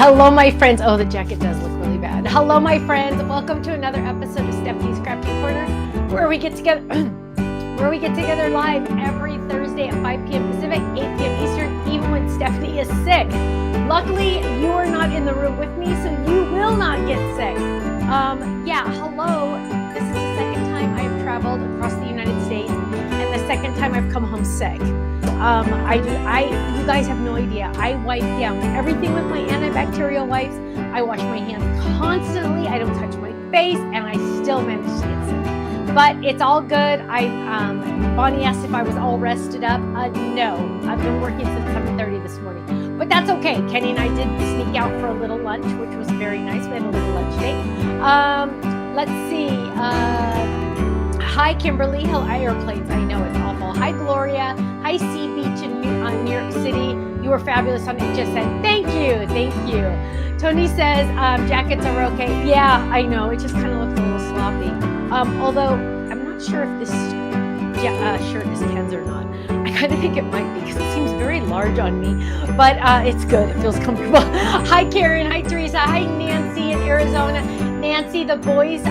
Hello, my friends. Oh, the jacket does look really bad. Hello, my friends. Welcome to another episode of Stephanie's Crafting Corner, where we get together, live every Thursday at 5 p.m. Pacific, 8 p.m. Eastern, even when Stephanie is sick. Luckily, you are not in the room with me, so you will not get sick. Hello. This is the second time I have traveled across the United States, and the second time I've come home sick. You guys have no idea. I wipe down everything with my antibacterial wipes. I wash my hands constantly. I don't touch my face, and I still manage to get sick. But it's all good. Bonnie asked if I was all rested up. No, I've been working since 7:30 this morning. But that's okay. Kenny and I did sneak out for a little lunch, which was very nice. We had a little lunch date. Let's see. Hi, Kimberly. Hello, airplanes. I know it's awful. Hi, Gloria. Hi, Sea Beach in New York City. You were fabulous on HSN. Thank you. Thank you. Tony says jackets are okay. Yeah, I know. It just kind of looks a little sloppy. Although I'm not sure if this shirt is Ken's or not. I kind of think it might be because it seems very large on me. But it's good. It feels comfortable. Hi, Karen. Hi, Teresa. Hi, Nancy in Arizona. Nancy, the boys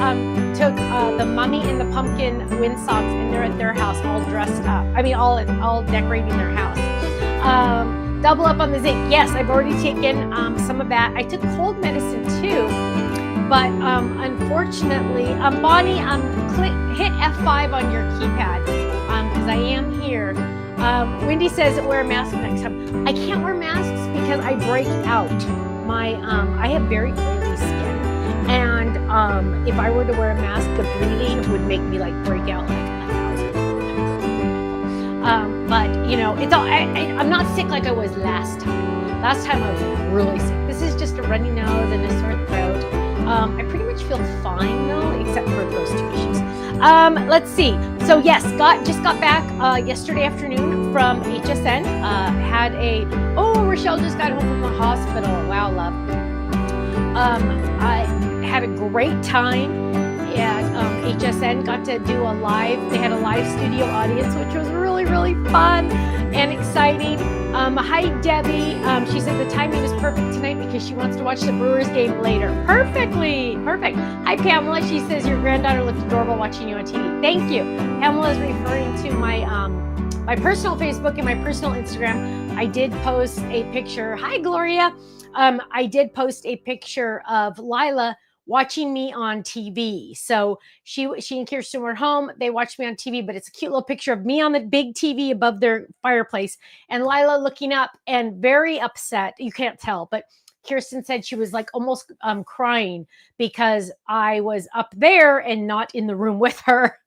took the mummy and the pumpkin windsocks, and they're at their house all dressed up. I mean, all decorating their house. Double up on the zinc. Yes, I've already taken some of that. I took cold medicine too, but unfortunately, Bonnie, hit F5 on your keypad because I am here. Wendy says wear a mask next time. I can't wear masks because I break out. I have very oily skin. And if I were to wear a mask, the breathing would make me like break out like 1,000. But you know, it's all. I'm not sick like I was last time. Last time I was really sick. This is just a runny nose and a sore throat. I pretty much feel fine though, except for those two issues. Let's see. So yes, just got back yesterday afternoon from HSN. Rochelle just got home from the hospital. Wow, love. I had a great time at HSN, got to do they had a live studio audience, which was really, really fun and exciting. Hi, Debbie. She said the timing was perfect tonight because she wants to watch the Brewers game later. Perfect. Hi, Pamela. She says your granddaughter looked adorable watching you on TV. Thank you. Pamela is referring to my personal Facebook and my personal Instagram. I did post a picture. Hi, Gloria. I did post a picture of Lila watching me on TV. So she and Kirsten were home. They watched me on TV, but it's a cute little picture of me on the big TV above their fireplace and Lila looking up and very upset. You can't tell, but Kirsten said she was like almost crying because I was up there and not in the room with her,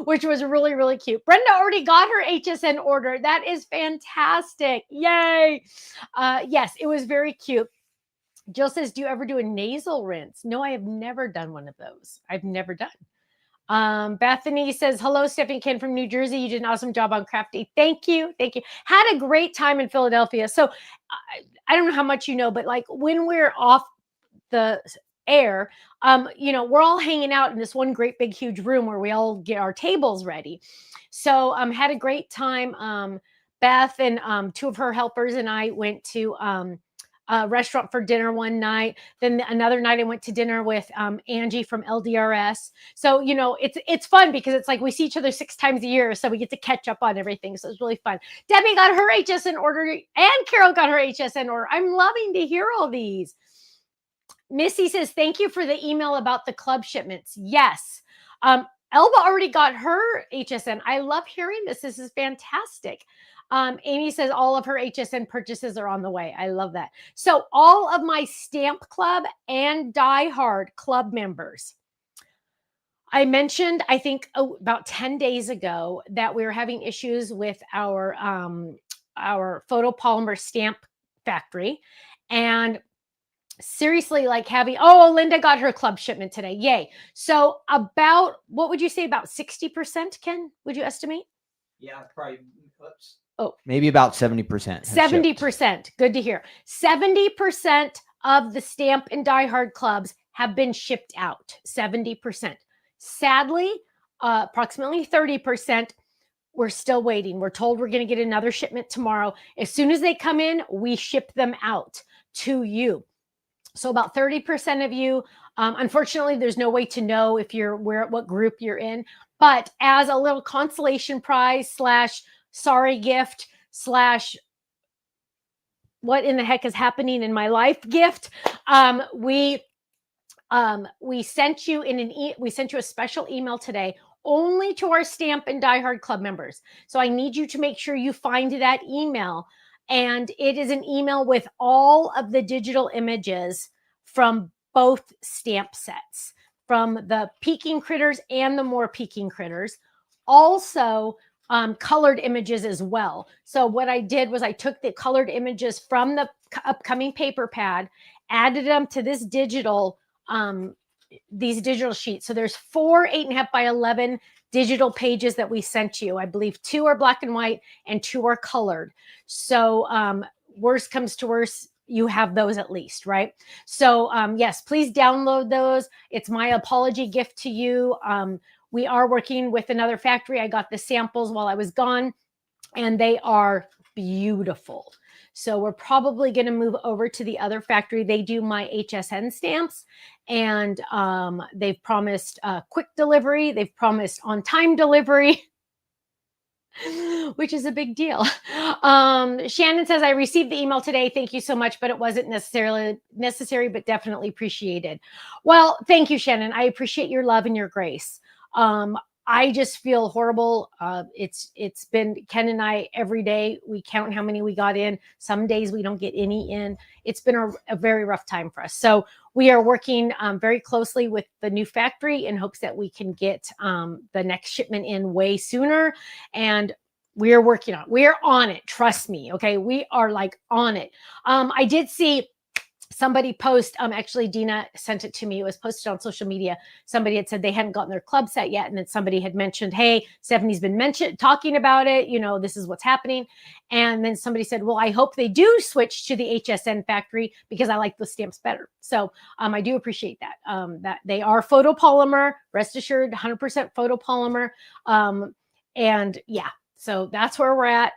which was really, really cute. Brenda already got her HSN order. That is fantastic. Yay. Yes, it was very cute. Jill says, do you ever do a nasal rinse? No, I have never done one of those. I've never done. Bethany says, hello, Stephanie Ken from New Jersey. You did an awesome job on Craft Day. Thank you. Had a great time in Philadelphia. So I don't know how much you know, but like when we're off the air, we're all hanging out in this one great big huge room where we all get our tables ready. So had a great time. Beth and two of her helpers and I went to a restaurant for dinner one night. Then another night I went to dinner with Angie from LDRS. So, it's fun because it's like we see each other 6 times a year. So we get to catch up on everything. So it's really fun. Debbie got her HSN order and Carol got her HSN order. I'm loving to hear all these. Missy says, thank you for the email about the club shipments. Yes. Elba already got her HSN. I love hearing this. This is fantastic. Amy says all of her HSN purchases are on the way. I love that. So all of my Stamp Club and Die Hard Club members, I mentioned, I think about 10 days ago that we were having issues with our photopolymer stamp factory. And seriously, like Linda got her club shipment today. Yay. So what would you say, about 60%, Ken? Would you estimate? Yeah, probably. Oops. Oh, maybe about 70%. 70%. Good to hear. 70% of the Stamp and Die Hard clubs have been shipped out. 70%. Sadly, approximately 30%, we're still waiting. We're told we're going to get another shipment tomorrow. As soon as they come in, we ship them out to you. So about 30% of you, unfortunately, there's no way to know if you're what group you're in, but as a little consolation prize slash sorry gift slash what in the heck is happening in my life gift, we sent you we sent you a special email today only to our Stamp and Die Hard Club members. So I need you to make sure you find that email. And it is an email with all of the digital images from both stamp sets, from the Peking Critters and the More Peking Critters. Also, colored images as well. So what I did was I took the colored images from the upcoming paper pad, added them to this digital these digital sheets. So there's 4 8.5 by 11 digital pages that we sent you. I believe 2 are black and white and 2 are colored. So worst comes to worst, you have those at least, right? So yes, please download those. It's my apology gift to you. We are working with another factory. I got the samples while I was gone, and they are beautiful. So we're probably going to move over to the other factory. They do my HSN stamps, and they've promised quick delivery. They've promised on-time delivery, which is a big deal. Shannon says, I received the email today. Thank you so much, but it wasn't necessarily necessary, but definitely appreciated. Well, thank you, Shannon. I appreciate your love and your grace. I just feel horrible. It's been Ken and I every day. We count how many we got in. Some days we don't get any in. It's been a very rough time for us. So we are working very closely with the new factory in hopes that we can get the next shipment in way sooner. And we're working on it. We're on it. Trust me. Okay. We are like on it. I did see somebody post, actually Dina sent it to me. It was posted on social media. Somebody had said they hadn't gotten their club set yet. And then somebody had mentioned, hey, Stephanie's been talking about it. You know, this is what's happening. And then somebody said, well, I hope they do switch to the HSN factory because I like the stamps better. So I do appreciate that, that they are photopolymer, rest assured, 100% photopolymer. And yeah, so that's where we're at.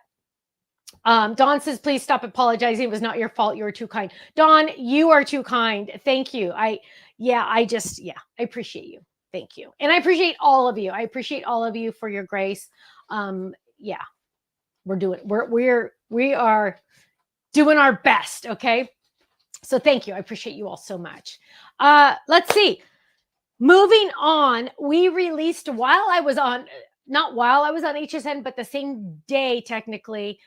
Dawn says, please stop apologizing. It was not your fault. You were too kind. Dawn, you are too kind. Thank you. I appreciate you. Thank you. And I appreciate all of you. I appreciate all of you for your grace. Yeah, we are doing our best. Okay. So thank you. I appreciate you all so much. Let's see. Moving on, we released not while I was on HSN, but the same day technically.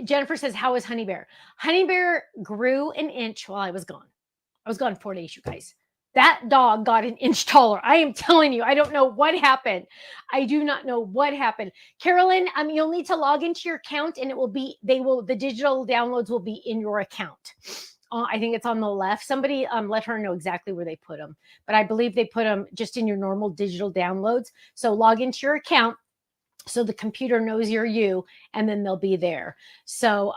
Jennifer says, how is Honey Bear? Honey Bear grew an inch while I was gone. I was gone 4 days, you guys. That dog got an inch taller. I am telling you, I don't know what happened. I do not know what happened. Carolyn, you'll need to log into your account and the digital downloads will be in your account. I think it's on the left. Somebody let her know exactly where they put them, but I believe they put them just in your normal digital downloads. So log into your account so the computer knows you're you, and then they'll be there. So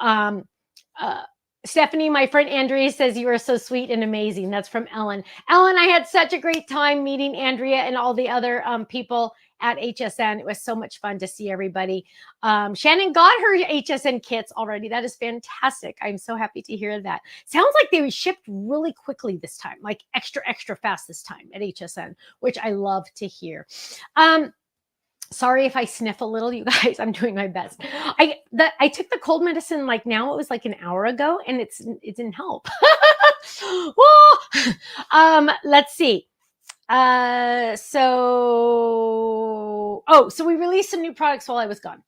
Stephanie, my friend Andrea says, you are so sweet and amazing. That's from Ellen. Ellen, I had such a great time meeting Andrea and all the other people at HSN. It was so much fun to see everybody. Shannon got her HSN kits already. That is fantastic. I'm so happy to hear that. Sounds like they were shipped really quickly this time, like extra fast this time at HSN, which I love to hear. Sorry if I sniff a little, you guys. I'm doing my best. I took the cold medicine it was like an hour ago, and it didn't help. Let's see. So we released some new products while I was gone.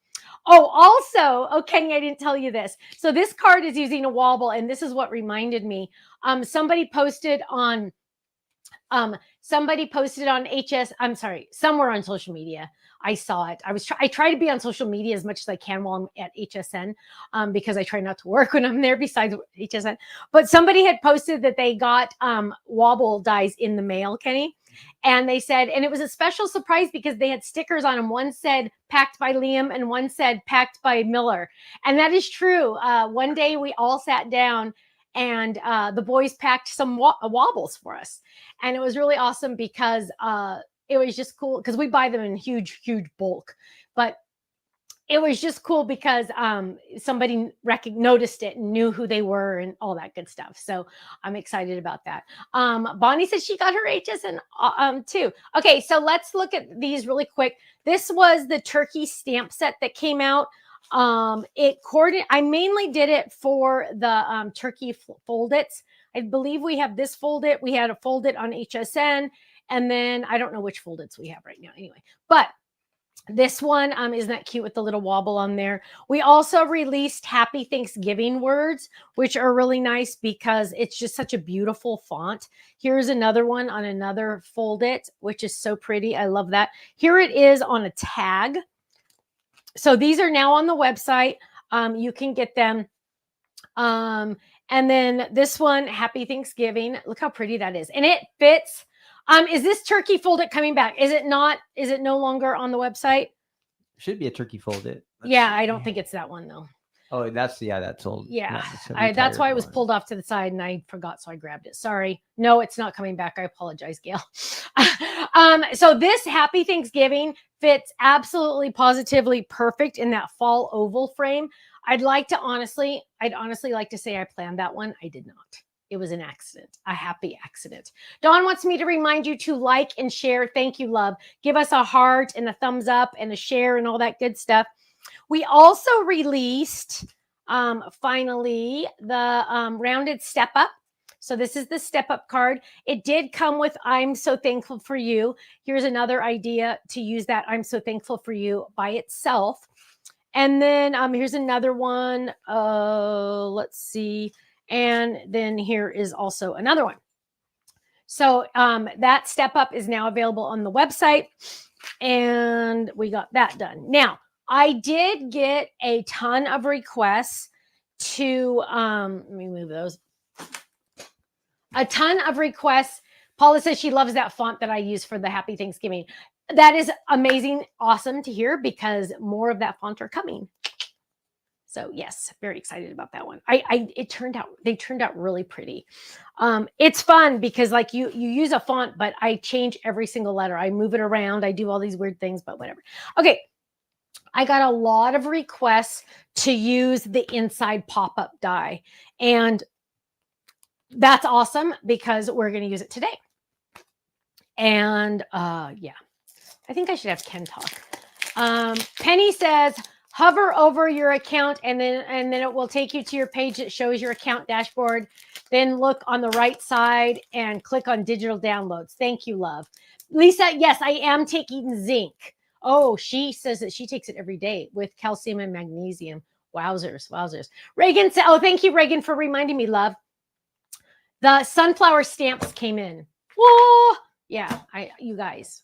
Kenny, I didn't tell you this. So this card is using a wobble, and this is what reminded me. Somebody posted on somewhere on social media. I saw it. I try to be on social media as much as I can while I'm at HSN, because I try not to work when I'm there besides HSN. But somebody had posted that they got wobble dies in the mail, Kenny. And they said, and it was a special surprise because they had stickers on them. One said packed by Liam and one said packed by Miller. And that is true. One day we all sat down and the boys packed some wobbles for us. And it was really awesome because it was just cool because we buy them in huge bulk. But it was just cool because somebody noticed it and knew who they were and all that good stuff. So I'm excited about that. Bonnie says she got her HSN too. Okay, so let's look at these really quick. This was the turkey stamp set that came out. I mainly did it for the turkey fold-its. I believe we have this fold-it. We had a fold-it on HSN, and then I don't know which fold-its we have right now anyway, but this one, isn't that cute with the little wobble on there? We also released Happy Thanksgiving words, which are really nice because it's just such a beautiful font. Here's another one on another fold it, which is so pretty. I love that. Here it is on a tag. So these are now on the website. You can get them. And then this one, Happy Thanksgiving. Look how pretty that is. And it fits. Is this turkey fold-it coming back? Is it not? Is it no longer on the website? Should be a turkey fold-it. Yeah, I don't think it's that one though. Oh, that's old. Yeah, that's why it was pulled off to the side and I forgot, so I grabbed it. Sorry. No, it's not coming back. I apologize, Gail. So this Happy Thanksgiving fits absolutely positively perfect in that fall oval frame. I'd honestly like to say I planned that one. I did not. It was an accident, a happy accident. Dawn wants me to remind you to like and share. Thank you, love. Give us a heart and a thumbs up and a share and all that good stuff. We also released, finally, the rounded step up. So this is the step up card. It did come with I'm so thankful for you. Here's another idea to use that I'm so thankful for you by itself. And then here's another one. Let's see. And then here is also another one. So that step up is now available on the website. And we got that done. Now, I did get a ton of requests to, let me move those. A ton of requests. Paula says she loves that font that I use for the Happy Thanksgiving. That is amazing, awesome to hear because more of that font are coming. So yes, very excited about that one. They turned out really pretty. It's fun because like you use a font, but I change every single letter. I move it around. I do all these weird things, but whatever. Okay. I got a lot of requests to use the inside pop-up die. And that's awesome because we're going to use it today. And yeah, I think I should have Ken talk. Penny says, hover over your account and then it will take you to your page that shows your account dashboard. Then look on the right side and click on digital downloads. Thank you, love. Lisa, yes, I am taking zinc. Oh, she says that she takes it every day with calcium and magnesium. Wowzers, wowzers. Reagan said, oh, thank you, Reagan, for reminding me, love. The sunflower stamps came in. Whoa! Yeah, you guys.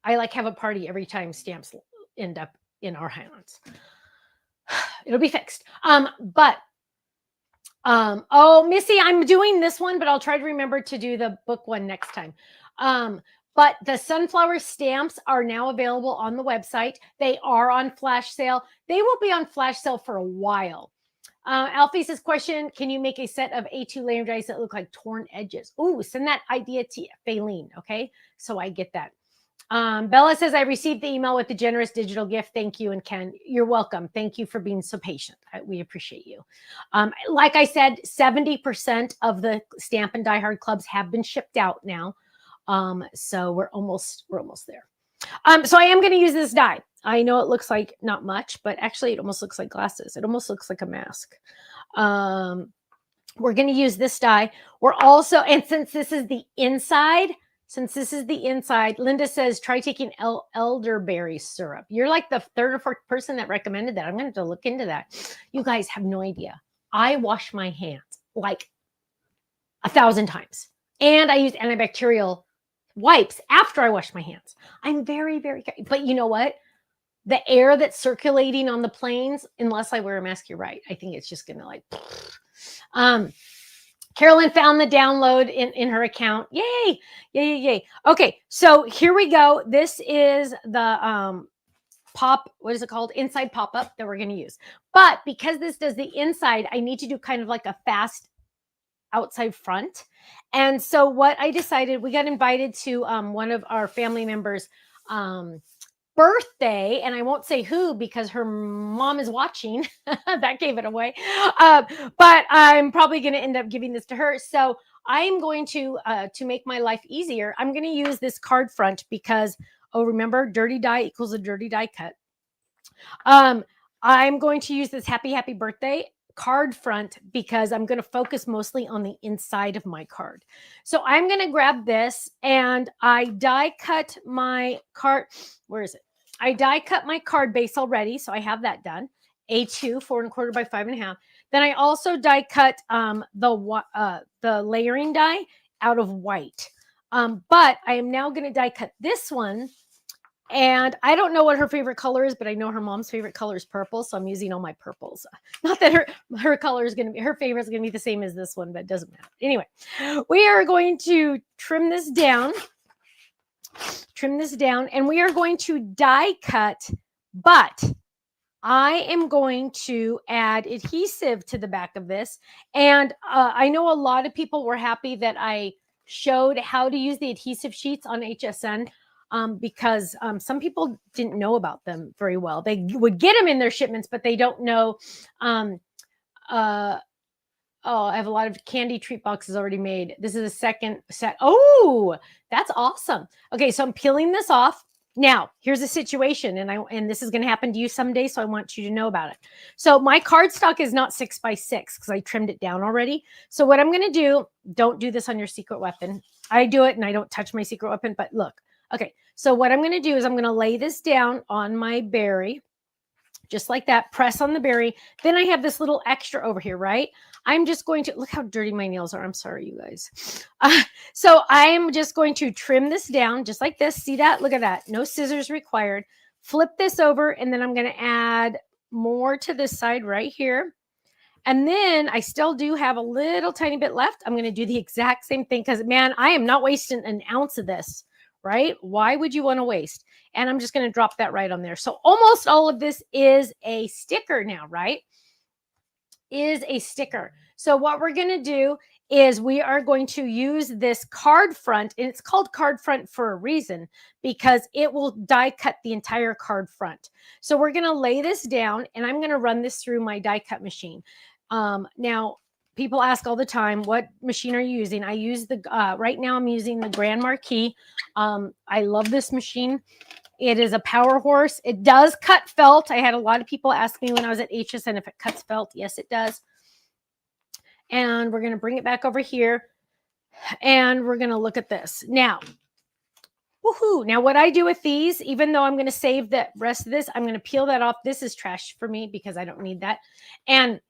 I like have a party every time stamps end up in our hands. It'll be fixed. Oh, Missy, I'm doing this one, but I'll try to remember to do the book one next time. But the sunflower stamps are now available on the website. They are on flash sale. They will be on flash sale for a while. Alfie says, question, can you make a set of A2 layer dice that look like torn edges? Ooh, send that idea to Faylene, okay? So I get that. Bella says, I received the email with the generous digital gift. Thank you. And Ken, you're welcome. Thank you for being so patient. We appreciate you. Like I said, 70% of the Stamp and Die Hard clubs have been shipped out now. So we're almost there. So I am going to use this die. I know it looks like not much, but actually it almost looks like glasses. It almost looks like a mask. We're going to use this die. We're also, and since this is the inside, Linda says, try taking elderberry syrup. You're like the third or fourth person that recommended that. I'm going to have to look into that. You guys have no idea. I wash my hands like 1,000 times. And I use antibacterial wipes after I wash my hands. I'm very, very, but you know what? The air that's circulating on the planes, unless I wear a mask, you're right. I think it's just going to like, Carolyn found the download in her account. Yay. Yay, yay, yay. Okay. So here we go. This is the, what is it called? Inside pop-up that we're going to use. But because this does the inside, I need to do kind of like a fast outside front. And so what I decided, we got invited to one of our family members' birthday, and I won't say who because her mom is watching. That gave it away. But I'm probably going to end up giving this to her. So I'm going to make my life easier, I'm going to use this card front because, oh, remember, dirty die equals a dirty die cut. I'm going to use this happy birthday card front because I'm going to focus mostly on the inside of my card. So I'm going to grab this and I die cut my card. Where is it? I die cut my card base already. So I have that done. A2, 4 1/4 by 5 1/2. Then I also die cut the layering die out of white. But I am now going to die cut this one. And I don't know what her favorite color is, but I know her mom's favorite color is purple. So I'm using all my purples. Not that her color is going to be, her favorite is going to be the same as this one, but it doesn't matter. Anyway, we are going to trim this down, and we are going to die cut, but I am going to add adhesive to the back of this. And I know a lot of people were happy that I showed how to use the adhesive sheets on HSN. Because some people didn't know about them very well. They would get them in their shipments, but they don't know. I have a lot of candy treat boxes already made. This is the second set. Oh, that's awesome. Okay, so I'm peeling this off. Now, here's the situation, and this is going to happen to you someday, so I want you to know about it. So my cardstock is not 6 by 6 because I trimmed it down already. So what I'm going to do, don't do this on your secret weapon. I do it, and I don't touch my secret weapon, but look. Okay, so what I'm going to do is I'm going to lay this down on my berry, just like that, press on the berry. Then I have this little extra over here, right? I'm just going to, look how dirty my nails are. I'm sorry, you guys. So I'm just going to trim this down just like this. See that? Look at that. No scissors required. Flip this over, and then I'm going to add more to this side right here. And then I still do have a little tiny bit left. I'm going to do the exact same thing because, man, I am not wasting an ounce of this. Right? Why would you want to waste? And I'm just going to drop that right on there. So almost all of this is a sticker now, right? Is a sticker. So what we're going to do is we are going to use this card front, and it's called card front for a reason because it will die cut the entire card front. So we're going to lay this down, and I'm going to run this through my die cut machine. Now, people ask all the time, what machine are you using? I use right now I'm using the Grand Marquis. I love this machine. It is a power horse. It does cut felt. I had a lot of people ask me when I was at HSN if it cuts felt. Yes, it does. And we're going to bring it back over here. And we're going to look at this. Now, woohoo. Now, what I do with these, even though I'm going to save the rest of this, I'm going to peel that off. This is trash for me because I don't need that. And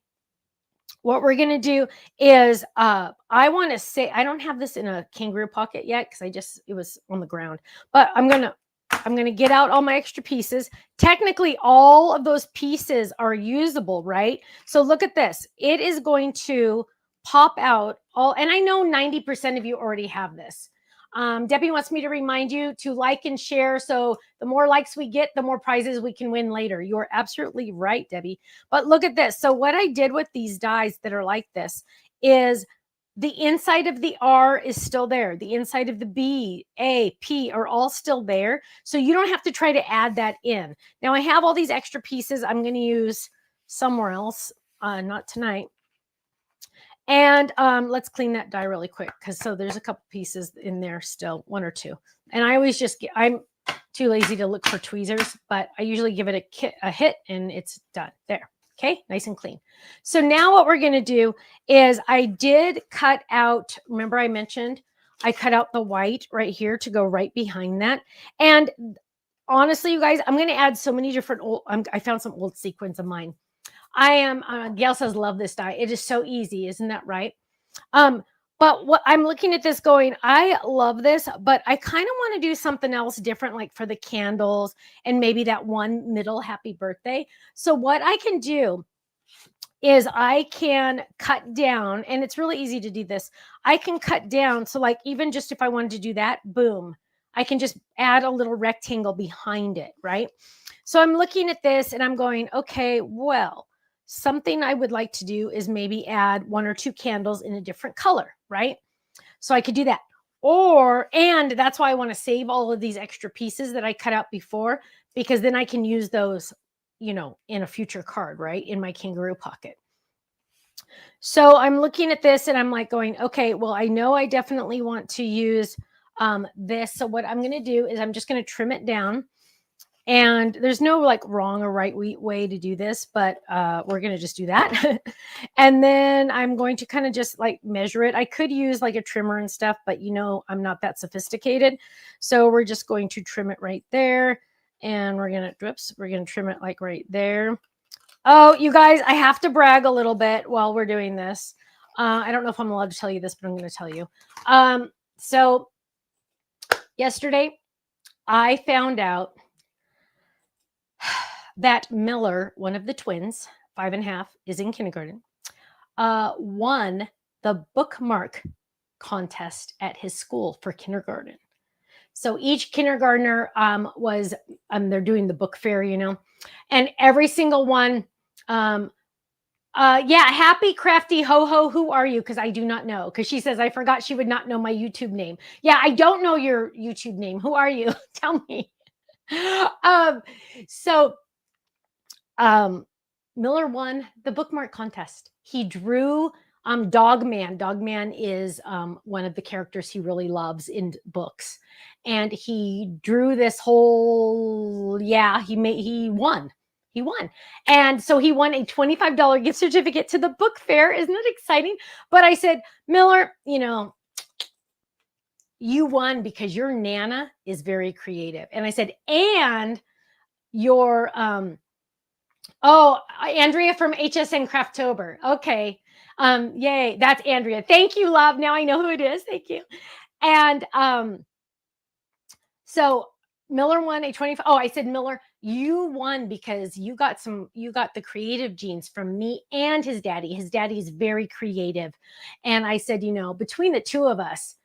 what we're going to do is I want to say, I don't have this in a kangaroo pocket yet because it was on the ground, but I'm going to get out all my extra pieces. Technically, all of those pieces are usable, right? So look at this. It is going to pop out all, and I know 90% of you already have this. Debbie wants me to remind you to like and share. So the more likes we get, the more prizes we can win later. You're absolutely right, Debbie. But look at this. So what I did with these dies that are like this is the inside of the R is still there. The inside of the B, A, P are all still there. So you don't have to try to add that in. Now I have all these extra pieces I'm going to use somewhere else, not tonight. And let's clean that die really quick because so there's a couple pieces in there still, 1 or 2. And I always I'm too lazy to look for tweezers, but I usually give it a hit and it's done. There. Okay, nice and clean. So now what we're going to do is I did cut out, remember I mentioned I cut out the white right here to go right behind that. And honestly, you guys, I'm going to add so many different I found some old sequins of mine. Gail says, love this die. It is so easy. Isn't that right? But what I'm looking at this going, I love this, but I kind of want to do something else different, like for the candles and maybe that one middle happy birthday. So what I can do is I can cut down, and it's really easy to do this. I can cut down. So like, even just if I wanted to do that, boom, I can just add a little rectangle behind it. Right. So I'm looking at this and I'm going, okay, well, something I would like to do is maybe add 1 or 2 candles in a different color, right? So I could do that. and that's why I want to save all of these extra pieces that I cut out before, because then I can use those, in a future card, right? In my kangaroo pocket. So I'm looking at this and I'm like going, okay, well, I know I definitely want to use this. So what I'm going to do is I'm just going to trim it down. And there's no like wrong or right way to do this, but we're going to just do that. And then I'm going to kind of just like measure it. I could use like a trimmer and stuff, but I'm not that sophisticated. So we're just going to trim it right there. And we're going to trim it like right there. Oh, you guys, I have to brag a little bit while we're doing this. I don't know if I'm allowed to tell you this, but I'm going to tell you. So yesterday I found out that Miller, one of the twins, 5.5, is in kindergarten, won the bookmark contest at his school for kindergarten. So each kindergartner they're doing the book fair, and every single one, happy crafty ho, who are you? Because I do not know. Because she says, I forgot she would not know my YouTube name. Yeah, I don't know your YouTube name. Who are you? Tell me. Miller won the bookmark contest. He drew Dogman. Dogman is one of the characters he really loves in books. And he drew this whole, he won. He won. And so he won a $25 gift certificate to the book fair. Isn't it exciting? But I said, Miller, you won because your Nana is very creative. And I said, and your, Andrea from HSN Crafttober. Okay. Yay. That's Andrea. Thank you, love. Now I know who it is. Thank you. And, so Miller won a 25. Oh, I said, Miller, you won because you got the creative genes from me and his daddy. His daddy is very creative. And I said, between the two of us,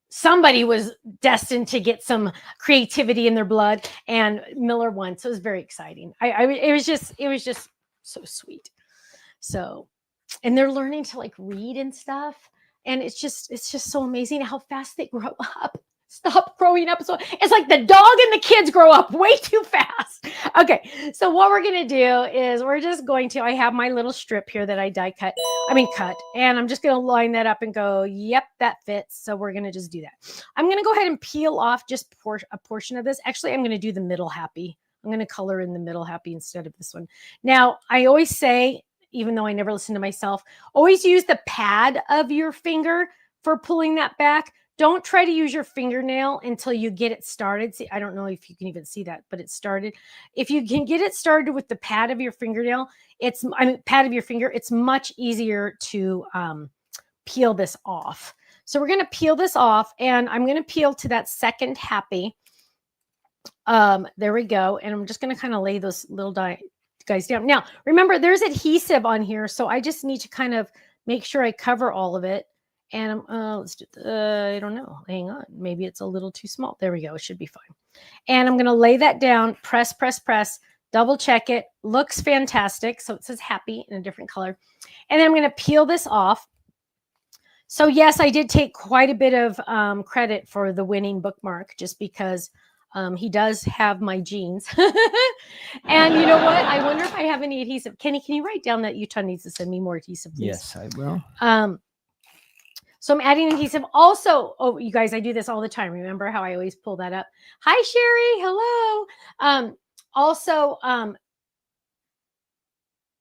somebody was destined to get some creativity in their blood, and Miller won. So it was very exciting. It was just so sweet. So, and they're learning to like read and stuff. And it's just so amazing how fast they grow up. Stop growing up. So it's like the dog and the kids grow up way too fast. Okay. So what we're going to do is I have my little strip here that I cut, and I'm just going to line that up and go, yep, that fits. So we're going to just do that. I'm going to go ahead and peel off just a portion of this. Actually, I'm going to do the middle happy. I'm going to color in the middle happy instead of this one. Now, I always say, even though I never listen to myself, always use the pad of your finger for pulling that back. Don't try to use your fingernail until you get it started. See, I don't know if you can even see that, but it started. If you can get it started with the pad of your fingernail, pad of your finger, it's much easier to peel this off. So we're going to peel this off, and I'm going to peel to that second happy. There we go. And I'm just going to kind of lay those little guys down. Now, remember, there's adhesive on here, so I just need to kind of make sure I cover all of it. And let's do, I don't know. Hang on. Maybe it's a little too small. There we go. It should be fine. And I'm going to lay that down, press, double check it. Looks fantastic. So it says happy in a different color. And then I'm going to peel this off. So yes, I did take quite a bit of credit for the winning bookmark, just because he does have my genes. And you know what? I wonder if I have any adhesive. Kenny, can you write down that Utah needs to send me more adhesive, please? Yes, I will. So I'm adding adhesive. Also, you guys, I do this all the time. Remember how I always pull that up? Hi, Sherry. Hello.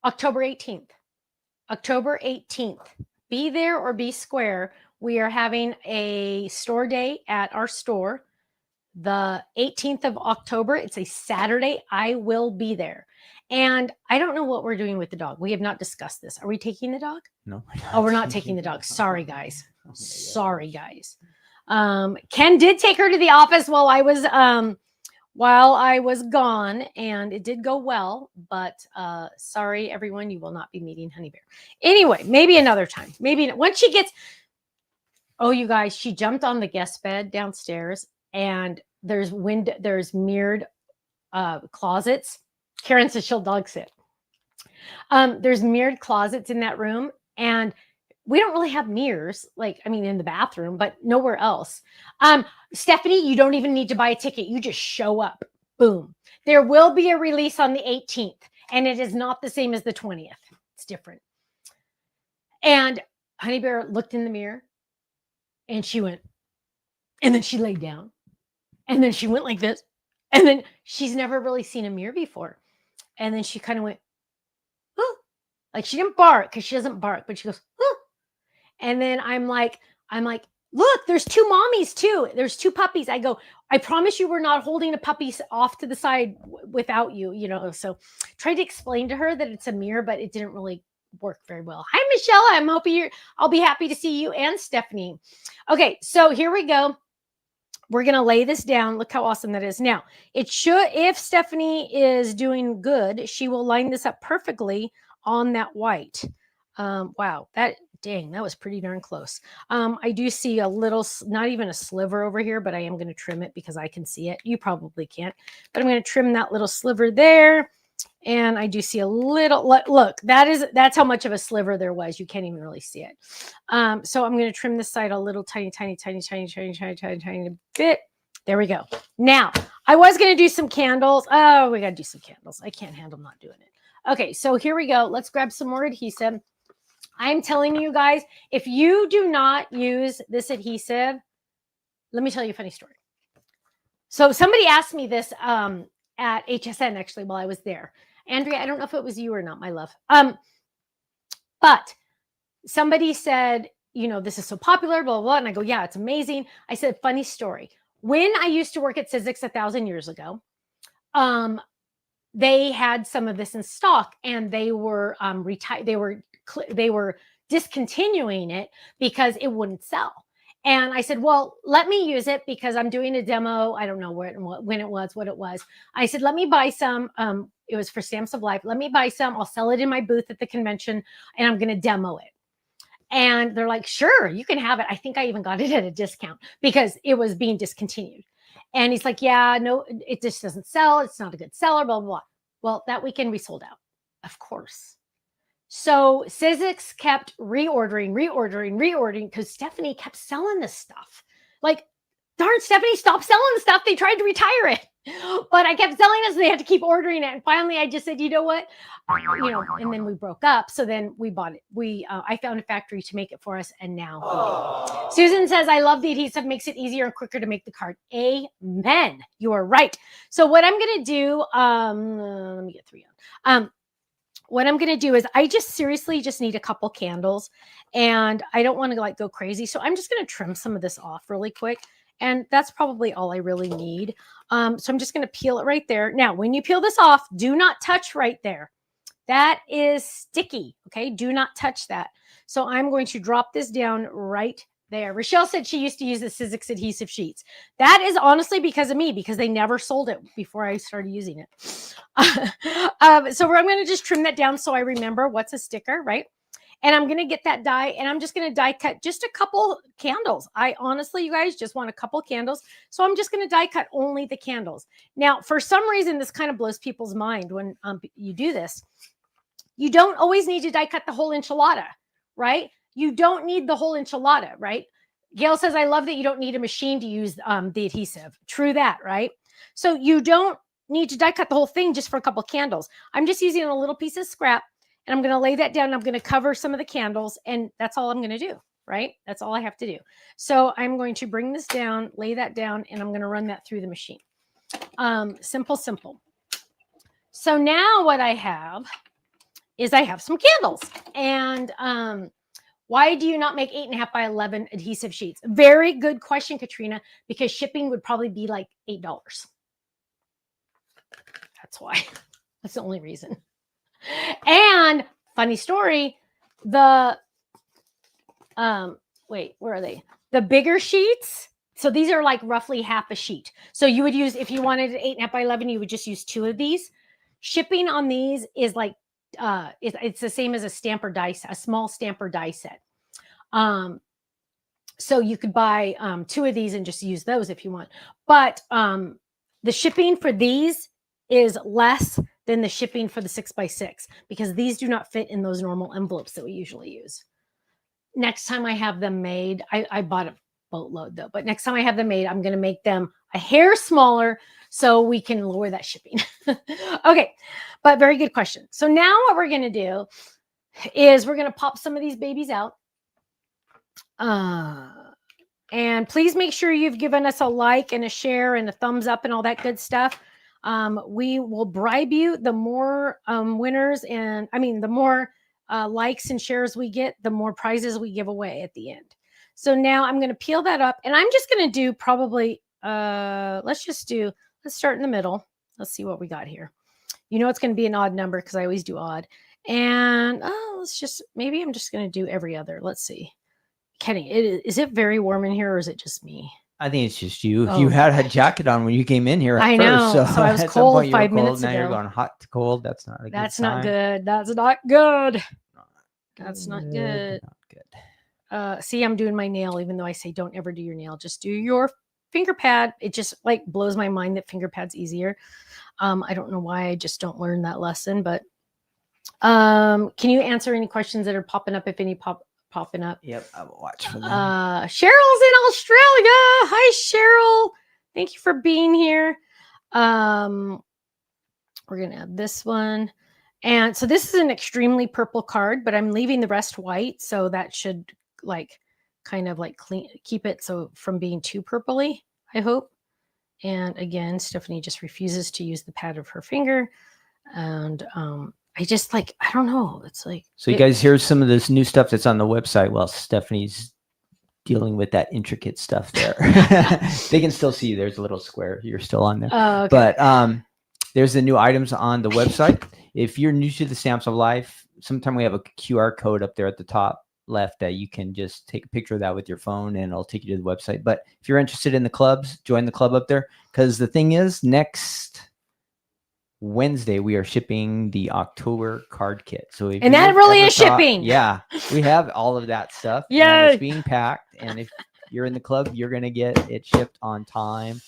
October 18th. October 18th. Be there or be square. We are having a store day at our store. The 18th of October. It's a Saturday. I will be there. And I don't know what we're doing with the dog. We have not discussed this. Are we taking the dog? No. Oh, we're not taking the dog. Sorry, guys. Sorry, guys. Ken did take her to the office while I was gone, and it did go well. But sorry, everyone, you will not be meeting Honey Bear. Anyway, maybe another time. Maybe once she gets. Oh, you guys, she jumped on the guest bed downstairs, and there's mirrored closets. Karen says she'll dog sit. There's mirrored closets in that room, and we don't really have mirrors, like, I mean, in the bathroom, but nowhere else. Stephanie, you don't even need to buy a ticket. You just show up. Boom. There will be a release on the 18th, and it is not the same as the 20th. It's different. And Honey Bear looked in the mirror, and she went, and then she laid down, and then she went like this, and then she's never really seen a mirror before. And then she kind of went, oh, like she didn't bark because she doesn't bark, but she goes, oh. And then I'm like, look, there's two mommies too. There's two puppies. I go, I promise you we're not holding a puppy off to the side without you, you know. So tried to explain to her that it's a mirror, but it didn't really work very well. Hi, Michelle. I'm hoping I'll be happy to see you and Stephanie. Okay, so here we go. We're going to lay this down. Look how awesome that is. Now, it should, if Stephanie is doing good, she will line this up perfectly on that white. Wow, dang, that was pretty darn close. I do see a little, not even a sliver over here, but I am going to trim it because I can see it. You probably can't, but I'm going to trim that little sliver there. And I do see a little, look, that's how much of a sliver there was. You can't even really see it. So I'm going to trim this side a little tiny bit. There we go. Now, I was going to do some candles. Oh, we got to do some candles. I can't handle not doing it. Okay, so here we go. Let's grab some more adhesive. I'm telling you guys, if you do not use this adhesive, let me tell you a funny story. So somebody asked me this at HSN actually while I was there. Andrea, I don't know if it was you or not, my love. But somebody said, you know, this is so popular, blah, blah, blah. And I go, yeah, it's amazing. I said, funny story. When I used to work at Sizzix 1,000 years ago, they had some of this in stock, and they were they were discontinuing it because it wouldn't sell. And I said, well, let me use it because I'm doing a demo. I don't know when it was, what it was. I said, let me buy some. It was for Stamps of Life. Let me buy some. I'll sell it in my booth at the convention, and I'm going to demo it. And they're like, sure, you can have it. I think I even got it at a discount because it was being discontinued. And he's like, yeah, no, it just doesn't sell. It's not a good seller, blah, blah, blah. Well, that weekend we sold out, of course. So Sizzix kept reordering because Stephanie kept selling this stuff. Like, darn, Stephanie, stop selling the stuff. They tried to retire it. But I kept selling it, so they had to keep ordering it. And finally, I just said, you know what? You know, and then we broke up. So then we bought it. I found a factory to make it for us, and now Susan says, I love the adhesive. Makes it easier and quicker to make the card. Amen. You are right. So what I'm going to do, let me get 3 on. What I'm going to do is I just seriously just need a couple candles, and I don't want to like go crazy. So I'm just going to trim some of this off really quick. And that's probably all I really need. So I'm just going to peel it right there. Now, when you peel this off, do not touch right there. That is sticky. Okay. Do not touch that. So I'm going to drop this down right there. Rochelle said she used to use the Sizzix adhesive sheets. That is honestly because of me, because they never sold it before I started using it. So I'm going to just trim that down so I remember what's a sticker, right? And I'm going to get that die, and I'm just going to die cut just a couple candles. I honestly, you guys, just want a couple candles. So I'm just going to die cut only the candles. Now, for some reason, this kind of blows people's mind when you do this. You don't always need to die cut the whole enchilada, right? You don't need the whole enchilada, right? Gail says, I love that you don't need a machine to use the adhesive. True that, right? So you don't need to die cut the whole thing just for a couple candles. I'm just using a little piece of scrap, and I'm going to lay that down. I'm going to cover some of the candles, and that's all I'm going to do, right? That's all I have to do. So I'm going to bring this down, lay that down, and I'm going to run that through the machine. Simple. So now what I have is I have some candles. And why do you not make 8.5 by 11 adhesive sheets? Very good question, Katrina, because shipping would probably be like $8. That's why. That's the only reason. And funny story, wait, where are they? The bigger sheets. So these are like roughly half a sheet. So you would use, if you wanted an 8.5 by 11, you would just use 2 of these. Shipping on these is like, it's the same as a stamper die, a small stamper die set. So you could buy 2 of these and just use those if you want. But the shipping for these is less than the shipping for the 6x6 because these do not fit in those normal envelopes that we usually use. next time I have them made, I bought a boatload though, but next time I have them made, I'm going to make them a hair smaller so we can lower that shipping. Okay, but very good question. So now what we're going to do is we're going to pop some of these babies out. And please make sure you've given us a like and a share and a thumbs up and all that good stuff. We will bribe you. The more winners and the more likes and shares we get, the more prizes we give away at the end. So now I'm going to peel that up, and I'm just going to do probably, let's start in the middle. Let's see what we got here. You know, it's going to be an odd number because I always do odd. And maybe I'm just going to do every other. Let's see. Kenny, is it very warm in here, or is it just me? I think it's just you. Oh, You had a jacket on when you came in here at I first. know. So I was at some cold point you were 5 minutes Now you're ago. going hot to cold. That's not a good That's sign. not good. That's not good. That's not Not good. good. See, I'm doing my nail, even though I say don't ever do your nail. Just do your finger pad. It just like blows my mind that finger pad's easier. I don't know why I just don't learn that lesson, but can you answer any questions that are popping up, if any popping up? Yep, I will watch for them. Cheryl's in Australia. Hi, Cheryl. Thank you for being here. We're going to have this one. And so this is an extremely purple card, but I'm leaving the rest white. So that should keep it so from being too purpley, I hope. And again, Stephanie just refuses to use the pad of her finger. And I don't know. It's like, so you guys, here's some of this new stuff that's on the website while Stephanie's dealing with that intricate stuff there. They can still see you. There's a little square. You're still on there. Oh, okay. But there's the new items on the website. If you're new to the Stamps of Life, sometime we have a QR code up there at the top left that you can just take a picture of that with your phone and it'll take you to the website. But if you're interested in the clubs, join the club up there. Because the thing is, next Wednesday we are shipping the October card kit. So if and that really is shipping. Yeah, we have all of that stuff. Yeah, it's being packed, and if you're in the club, you're gonna get it shipped on time,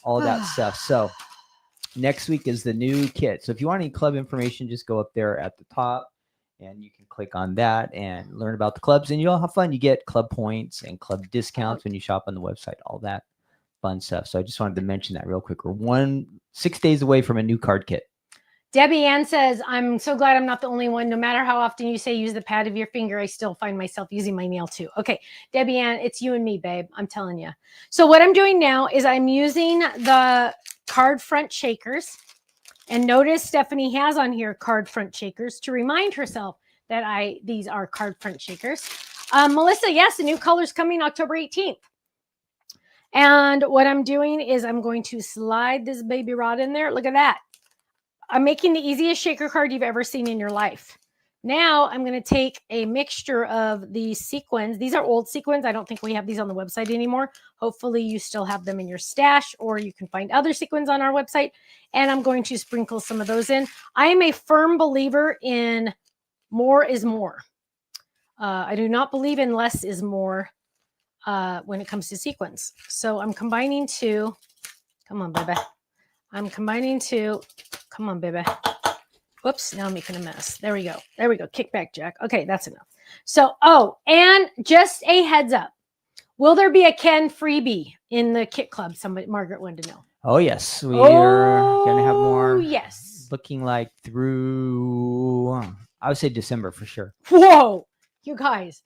all of that stuff. So next week is the new kit. So if you want any club information, just go up there at the top and you can click on that and learn about the clubs, and you'll have fun. You get club points and club discounts when you shop on the website, all that fun stuff. So I just wanted to mention that real quick. We're 6 days away from a new card kit. Debbie Ann says, I'm so glad I'm not the only one. No matter how often you say use the pad of your finger, I still find myself using my nail too. Okay, Debbie Ann, it's you and me, babe. I'm telling you. So what I'm doing now is I'm using the card front shakers. And notice Stephanie has on here card front shakers to remind herself that these are card front shakers. Melissa, yes, the new color's coming October 18th. And what I'm doing is I'm going to slide this baby rod in there. Look at that. I'm making the easiest shaker card you've ever seen in your life. Now I'm going to take a mixture of these sequins. These are old sequins. I don't think we have these on the website anymore. Hopefully you still have them in your stash, or you can find other sequins on our website. And I'm going to sprinkle some of those in. I am a firm believer in more is more. I do not believe in less is more when it comes to sequins. So I'm combining two. Come on, baby. I'm combining two. Come on, baby. Whoops, now I'm making a mess. There we go. There we go. Kick back, Jack. Okay, that's enough. So, and just a heads up. Will there be a Ken freebie in the kit club? Margaret wanted to know. Oh, yes. We are going to have more. Yes. Looking like through, I would say December for sure. Whoa, you guys.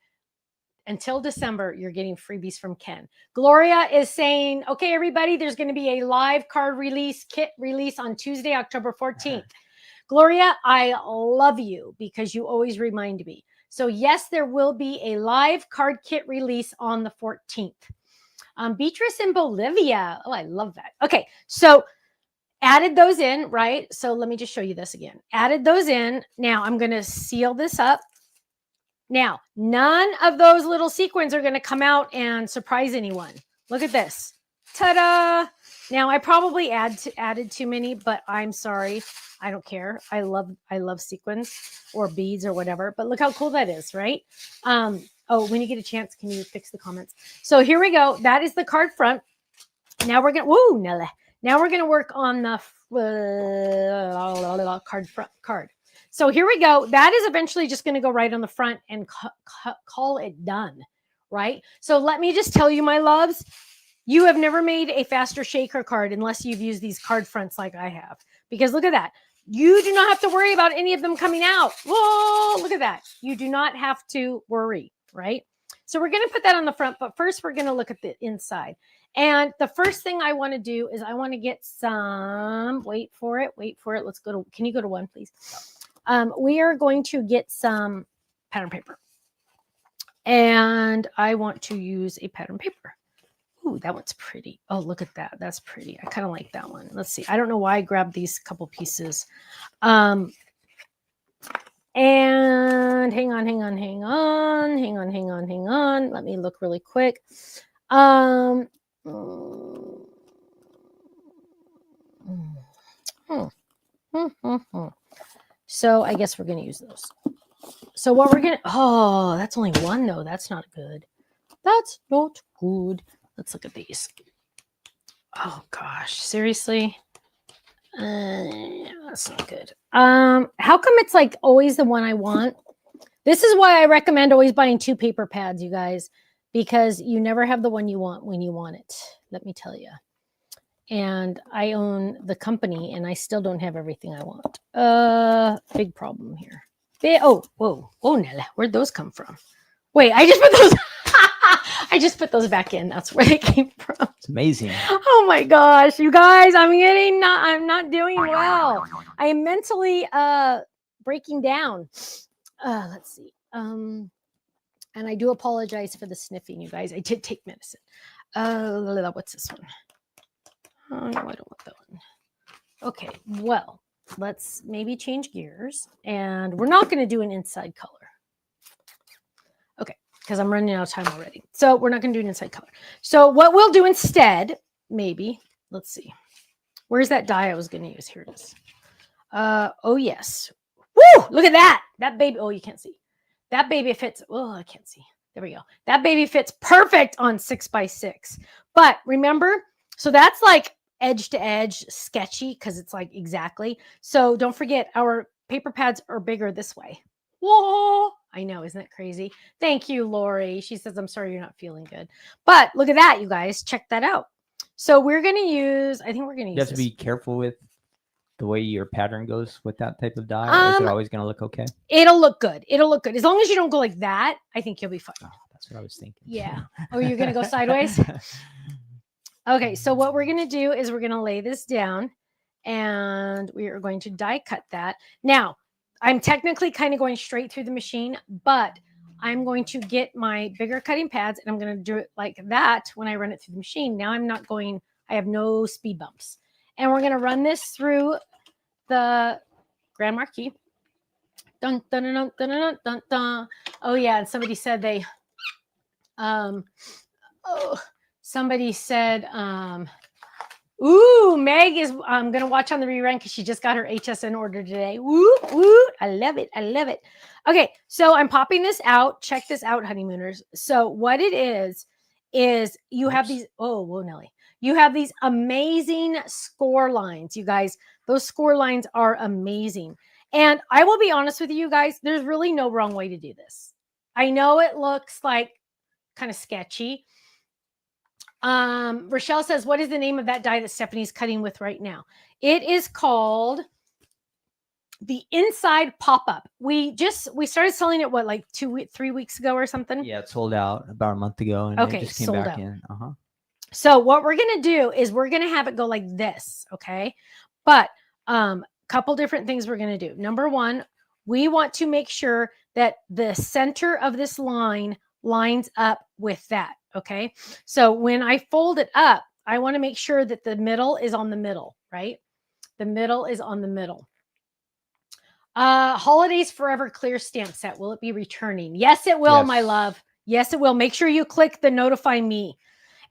Until December, you're getting freebies from Ken. Gloria is saying, okay, everybody, there's going to be a live card kit release on Tuesday, October 14th. Gloria, I love you because you always remind me. So yes, there will be a live card kit release on the 14th. Beatrice in Bolivia. Oh, I love that. Okay, so added those in, right? So let me just show you this again. Added those in. Now I'm going to seal this up. Now, none of those little sequins are going to come out and surprise anyone. Look at this. Ta-da! Now, I probably added too many, but I'm sorry. I don't care. I love sequins or beads or whatever. But look how cool that is, right? When you get a chance, can you fix the comments? So here we go. That is the card front. Now we're going to, woo, Nella. Now we're going to work on the card front card. So here we go. That is eventually just going to go right on the front and call it done, right? So let me just tell you, my loves, you have never made a faster shaker card unless you've used these card fronts like I have. Because look at that. You do not have to worry about any of them coming out. Whoa, look at that. You do not have to worry, right? So we're going to put that on the front, but first we're going to look at the inside. And the first thing I want to do is I want to get some, wait for it. Let's go to, can you go to one, please? We are going to get some pattern paper. And I want to use a pattern paper. Ooh, that one's pretty. Oh, look at that. That's pretty. I kind of like that one. Let's see. I don't know why I grabbed these couple pieces. And hang on. Let me look really quick. So I guess we're going to use those. So what we're going to, oh, that's only one though. That's not good. That's not good. Let's look at these. Oh gosh, seriously? That's not good. How come it's like always the one I want? This is why I recommend always buying 2 paper pads, you guys, because you never have the one you want when you want it. Let me tell you. And I own the company and I still don't have everything I want. Big problem here. Oh, Nella, where'd those come from? Wait, I just put those. I just put those back in. That's where they came from. It's amazing. Oh my gosh, you guys, I'm not doing well. I am mentally breaking down. Let's see. And I do apologize for the sniffing, you guys. I did take medicine. What's this one? Oh no, I don't want that one. Okay, well, let's maybe change gears. And we're not going to do an inside color. Okay, because I'm running out of time already. So we're not going to do an inside color. So what we'll do instead, maybe, let's see. Where's that die I was going to use? Here it is. Oh, yes. Woo! Look at that. That baby. Oh, you can't see. That baby fits. Oh, I can't see. There we go. That baby fits perfect on 6x6. But remember, so that's like edge to edge sketchy because it's like exactly. So don't forget our paper pads are bigger this way. Whoa. I know. Isn't that crazy? Thank you, Lori. She says, I'm sorry you're not feeling good. But look at that, you guys. Check that out. So we're going to use, I think we're going to use You have to be careful with the way your pattern goes with that type of dye. Or is it always going to look okay? It'll look good. It'll look good. As long as you don't go like that, I think you'll be fine. Oh, that's what I was thinking. Yeah. Oh, you're going to go sideways? Okay. So what we're going to do is we're going to lay this down and we are going to die cut that. Now, I'm technically kind of going straight through the machine, but I'm going to get my bigger cutting pads and I'm going to do it like that when I run it through the machine. Now I'm not going, I have no speed bumps. And we're going to run this through the Grand Marquis. Dun, dun, dun, dun, dun, dun, dun, dun. Oh yeah, and somebody said they, somebody said, ooh, Meg is gonna watch on the rerun because she just got her HSN order today. Woo, woo! I love it. I love it. Okay, so I'm popping this out. Check this out, honeymooners. So what it is you have these. Oh, whoa, Nelly. You have these amazing score lines, you guys. Those score lines are amazing. And I will be honest with you guys, there's really no wrong way to do this. I know it looks like kind of sketchy. Rochelle says, what is the name of that die that Stephanie's cutting with right now? It is called the Inside Pop-Up. We started selling it, what, like 3 weeks ago or something? Yeah, it sold out about a month ago. And okay, it just came sold back out. in. So what we're going to do is we're going to have it go like this, okay? But couple different things we're going to do. Number one, we want to make sure that the center of this line lines up with that, okay? So when I fold it up, I want to make sure that the middle is on the middle, right? The middle is on the middle. Holidays Forever clear stamp set. Will it be returning? Yes, it will, my love. Yes, it will. Make sure you click the notify me.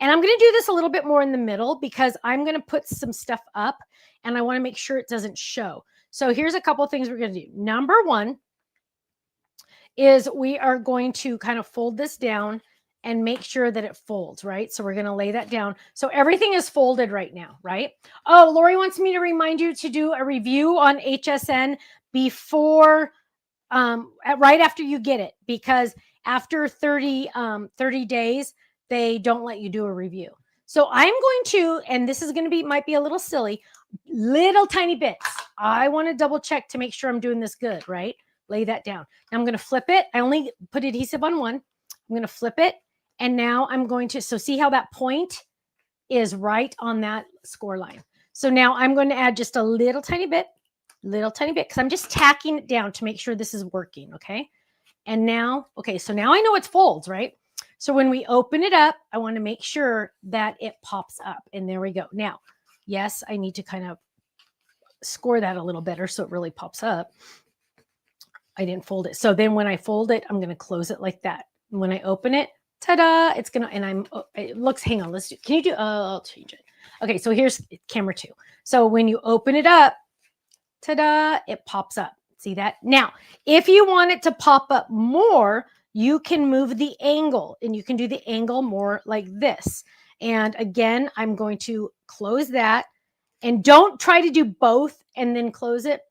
And I'm going to do this a little bit more in the middle because I'm going to put some stuff up and I want to make sure it doesn't show. So here's a couple of things we're going to do. Number one is we are going to kind of fold this down and make sure that it folds, right? So we're going to lay that down. So everything is folded right now, right? Oh, Lori wants me to remind you to do a review on HSN before, right after you get it, because after 30 days, they don't let you do a review. So I'm going to, and this is going to be, might be a little silly, little tiny bits. I want to double check to make sure I'm doing this good, right? Lay that down. Now I'm going to flip it. I only put adhesive on one. I'm going to flip it. And now I'm going to, so see how that point is right on that score line. So now I'm going to add just a little tiny bit, because I'm just tacking it down to make sure this is working, okay? And now, okay, so now I know it's folds, right? So when we open it up, I want to make sure that it pops up. And there we go. Now, yes, I need to kind of score that a little better so it really pops up. I didn't fold it. So then when I fold it, I'm going to close it like that. And when I open it, ta-da, it's going to, and it looks, hang on, let's do, can you do, I'll change it. Okay, so here's camera 2. So when you open it up, ta-da, it pops up. See that? Now, if you want it to pop up more, you can move the angle, and you can do the angle more like this. And again, I'm going to close that, and don't try to do both and then close it.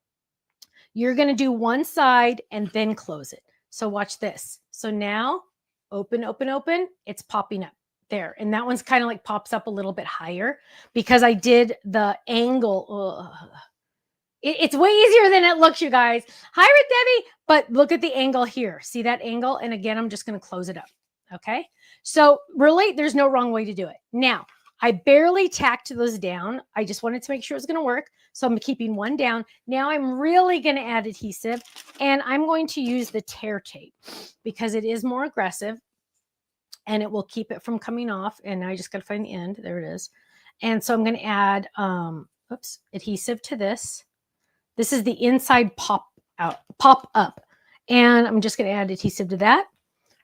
You're going to do one side and then close it. So watch this. So now open, open, open, it's popping up there. And that one's kind of like pops up a little bit higher because I did the angle. It's way easier than it looks, you guys. Hi, Debbie. But look at the angle here. See that angle? And again, I'm just going to close it up. Okay. So really, there's no wrong way to do it. Now, I barely tacked those down. I just wanted to make sure it was going to work. So I'm keeping one down. Now I'm really going to add adhesive, and I'm going to use the tear tape because it is more aggressive and it will keep it from coming off. And now I just got to find the end. There it is. And so I'm going to add adhesive to this. This is the inside pop up. And I'm just going to add adhesive to that.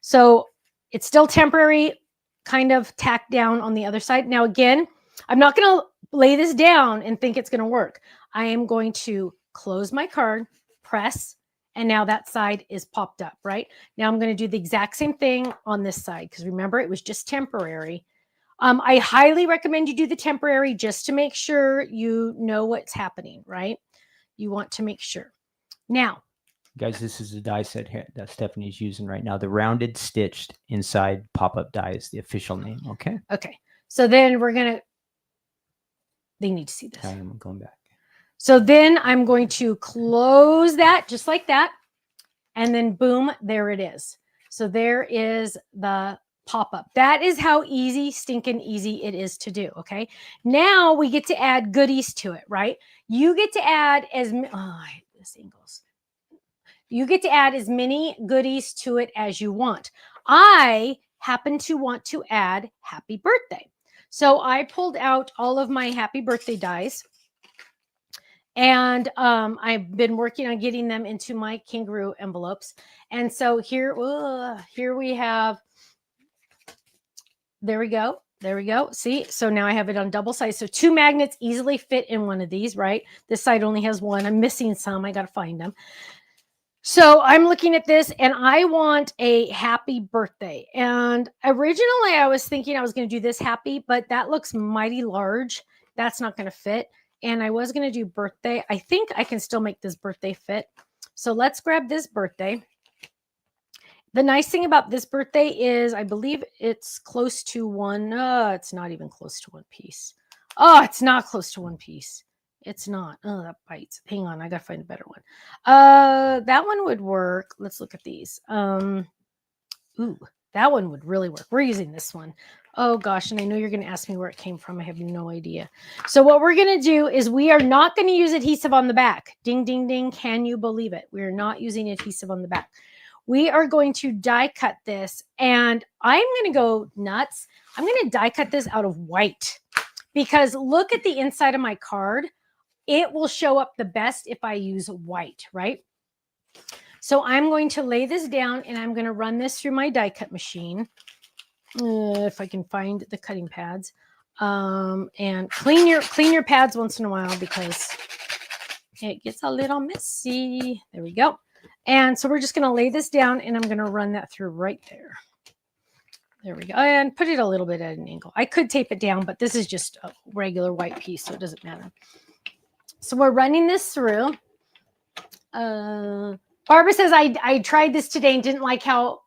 So it's still temporary, kind of tacked down on the other side. Now, again, I'm not going to lay this down and think it's going to work. I am going to close my card, press, and now that side is popped up, right? Now I'm going to do the exact same thing on this side because remember, it was just temporary. I highly recommend you do the temporary just to make sure you know what's happening, right? You want to make sure. Now, guys, this is the die set here that Stephanie's using right now. The rounded stitched inside pop-up die is the official name. Okay. Okay. So then they need to see this. I'm going back. So then I'm going to close that just like that. And then boom, there it is. So there is the pop-up. That is how stinking easy it is to do. Okay. Now we get to add goodies to it, right? You get to add I hate this angles. You get to add as many goodies to it as you want. I happen to want to add happy birthday. So I pulled out all of my happy birthday dies. And I've been working on getting them into my kangaroo envelopes. And so here we have, there we go. There we go. See, so now I have it on double size. So 2 magnets easily fit in one of these, right? This side only has one. I'm missing some. I got to find them. So I'm looking at this and I want a happy birthday. And originally I was thinking I was going to do this happy, but that looks mighty large. That's not going to fit. And I was going to do birthday. I think I can still make this birthday fit. So let's grab this birthday. The nice thing about this birthday is I believe it's close to one. It's not even close to one piece. Oh, it's not close to one piece. It's not. Oh, that bites. Hang on. I got to find a better one. That one would work. Let's look at these. Ooh, that one would really work. We're using this one. Oh gosh. And I know you're going to ask me where it came from. I have no idea. So what we're going to do is we are not going to use adhesive on the back. Ding, ding, ding. Can you believe it? We are not using adhesive on the back. We are going to die cut this, and I'm going to go nuts. I'm going to die cut this out of white because look at the inside of my card. It will show up the best if I use white, right? So I'm going to lay this down and I'm going to run this through my die cut machine. If I can find the cutting pads, and clean your pads once in a while because it gets a little messy. There we go. And so we're just going to lay this down and I'm going to run that through right there. There we go. And put it a little bit at an angle. I could tape it down, but this is just a regular white piece, so it doesn't matter. So we're running this through. Barbara says, I tried this today and didn't like how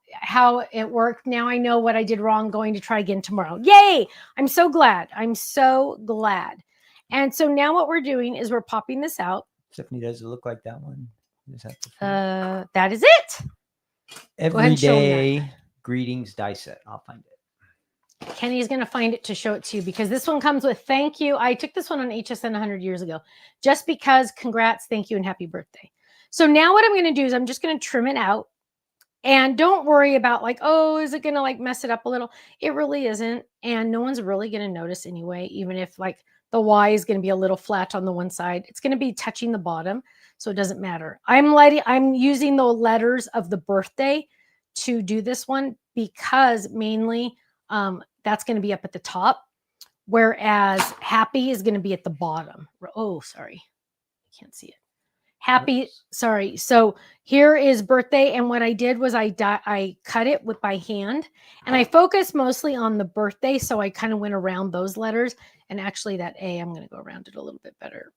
it worked. Now I know what I did wrong. Going to try again tomorrow. Yay! I'm so glad. I'm so glad. And so now what we're doing is we're popping this out. Stephanie, does it look like that one? Is that the that is it. Everyday greetings die set. I'll find it. Kenny's going to find it to show it to you because this one comes with thank you. I took this one on HSN 100 years ago just because congrats, thank you, and happy birthday. So now what I'm going to do is I'm just going to trim it out. And don't worry about like, oh, is it going to like mess it up a little? It really isn't. And no one's really going to notice anyway, even if like the Y is going to be a little flat on the one side. It's going to be touching the bottom. So it doesn't matter. I'm using the letters of the birthday to do this one because mainly that's going to be up at the top, whereas happy is going to be at the bottom. Oh, sorry. I can't see it. Happy, sorry. So here is birthday. And what I did was I cut it with my hand and I focused mostly on the birthday. So I kind of went around those letters and actually that A, I'm going to go around it a little bit better.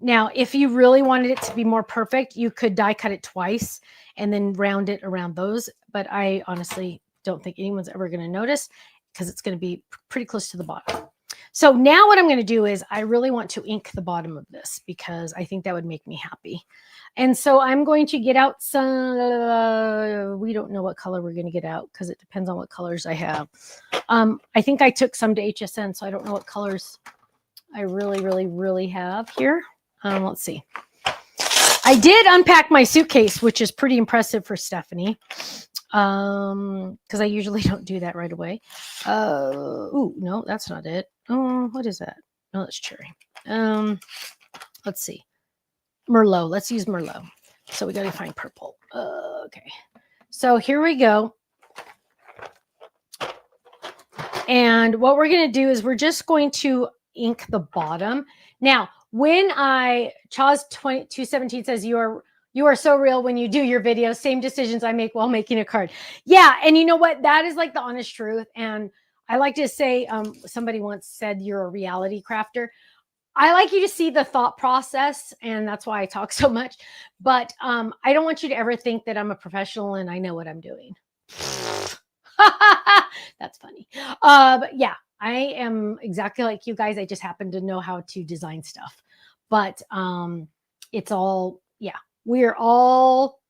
Now, if you really wanted it to be more perfect, you could die cut it twice and then round it around those. But I honestly don't think anyone's ever going to notice because it's going to be pretty close to the bottom. So now what I'm going to do is I really want to ink the bottom of this because I think that would make me happy. And so I'm going to get out some, we don't know what color we're going to get out because it depends on what colors I have. I think I took some to HSN, so I don't know what colors I really have here. Let's see. I did unpack my suitcase, which is pretty impressive for Stephanie. Because I usually don't do that right away. Ooh, no, that's not it. Oh, what is that? No, that's cherry. Let's see. Merlot. Let's use Merlot. So we got to find purple. Okay. So here we go. And what we're going to do is we're just going to ink the bottom. Now, when Chaz 217 says you are so real when you do your videos, same decisions I make while making a card. Yeah. And you know what? That is like the honest truth. And I like to say, somebody once said you're a reality crafter. I like you to see the thought process. And that's why I talk so much. But I don't want you to ever think that I'm a professional and I know what I'm doing. That's funny. But yeah, I am exactly like you guys. I just happen to know how to design stuff. But it's all, yeah. We're all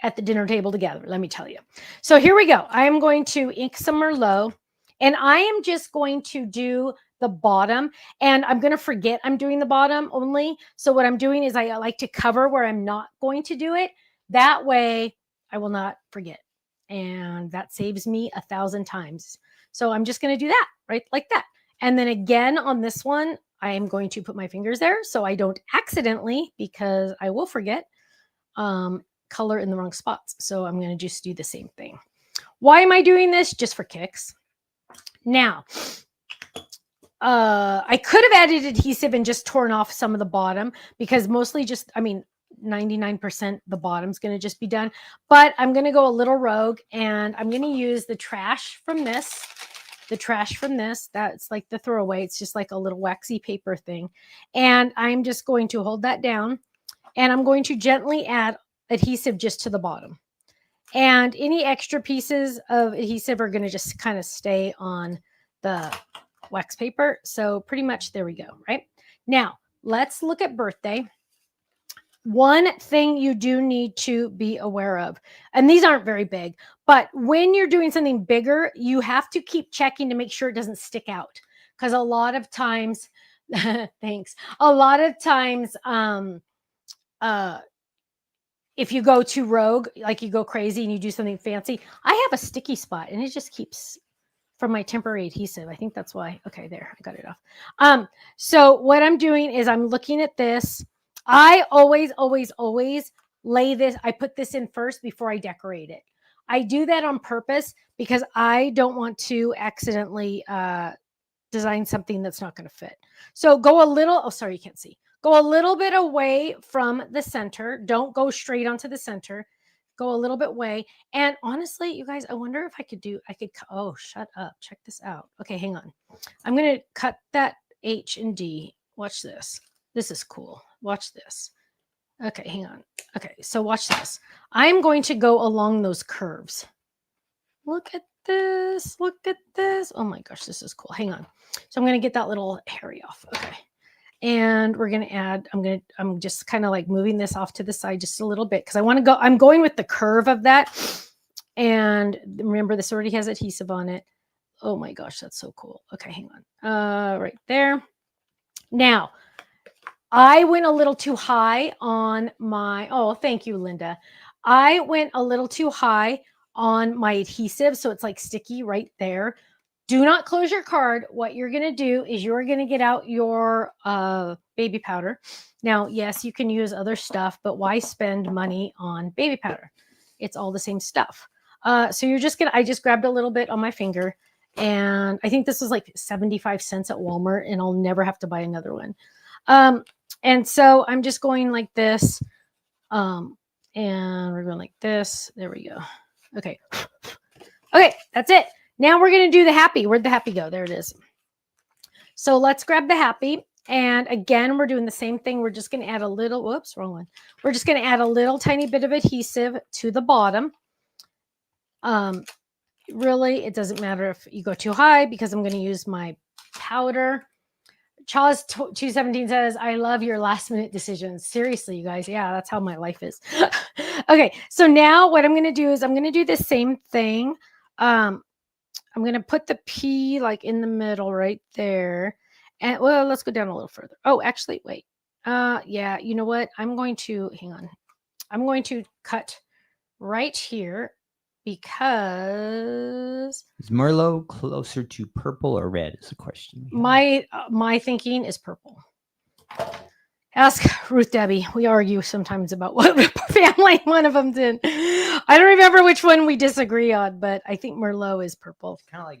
at the dinner table together, let me tell you. So here we go. I am going to ink some Merlot, and I am just going to do the bottom, and I'm going to forget I'm doing the bottom only. So what I'm doing is I like to cover where I'm not going to do it. That way I will not forget, and that saves me 1,000 times. So I'm just going to do that, right? Like that. And then again on this one, I am going to put my fingers there so I don't accidentally, because I will forget, color in the wrong spots. So I'm going to just do the same thing. Why am I doing this? Just for kicks. Now, I could have added adhesive and just torn off some of the bottom because mostly just, 99% the bottom's going to just be done. But I'm going to go a little rogue and I'm going to use the trash from this. The trash from this, that's like the throwaway. It's just like a little waxy paper thing. And I'm just going to hold that down. And I'm going to gently add adhesive just to the bottom. And any extra pieces of adhesive are going to just kind of stay on the wax paper. So pretty much there we go, right? Now, let's look at birthday. One thing you do need to be aware of, and these aren't very big, but when you're doing something bigger, you have to keep checking to make sure it doesn't stick out. Because a lot of times, thanks, a lot of times, if you go too rogue, like you go crazy and you do something fancy, I have a sticky spot and it just keeps from my temporary adhesive. I think that's why. Okay, there, I got it off. So what I'm doing is I'm looking at this. I always lay this. I put this in first before I decorate it. I do that on purpose because I don't want to accidentally design something that's not going to fit. So go a little, oh, sorry, you can't see. Go a little bit away from the center. Don't go straight onto the center. go a little bit way. And honestly, you guys, I wonder if I could, oh, shut up. Check this out. Okay, hang on. I'm going to cut that H and D. Watch this. This is cool. Watch this. Okay, hang on. Okay, so watch this. I'm going to go along those curves. Look at this. Look at this. Oh my gosh, this is cool. Hang on. So I'm going to get that little area off. Okay. And we're going to add, I'm just kind of like moving this off to the side just a little bit because I want to go, I'm going with the curve of that. And remember, this already has adhesive on it. Oh my gosh, that's so cool. Okay, hang on. Right there. Now, I went a little too high on my, oh, thank you, Linda. I went a little too high on my adhesive. So it's like sticky right there. Do not close your card. What you're going to do is you're going to get out your baby powder. Now, yes, you can use other stuff, but why spend money on baby powder? It's all the same stuff. So you're just going to, I just grabbed a little bit on my finger, and I think this was like 75 cents at Walmart, and I'll never have to buy another one. And so I'm just going like this, and we're going like this. There we go. Okay. Okay, that's it. Now we're going to do the happy. Where'd the happy go? There it is. So let's grab the happy. And again, we're doing the same thing. We're just going to add a little, whoops, wrong one. We're just going to add a little tiny bit of adhesive to the bottom. Really, it doesn't matter if you go too high because I'm going to use my powder. Charles 217 says, I love your last minute decisions. Seriously, you guys. Yeah, that's how my life is. Okay, so now what I'm going to do is I'm going to do the same thing. I'm going to put the P like in the middle right there. And well, let's go down a little further. Oh, actually, wait. Yeah, you know what? I'm going to, hang on. I'm going to cut right here because Is Merlot closer to purple or red is the question. my thinking is purple. Ask Ruth Debbie. We argue sometimes about what family one of them's in. I don't remember which one we disagree on, but I think Merlot is purple. Kind of like,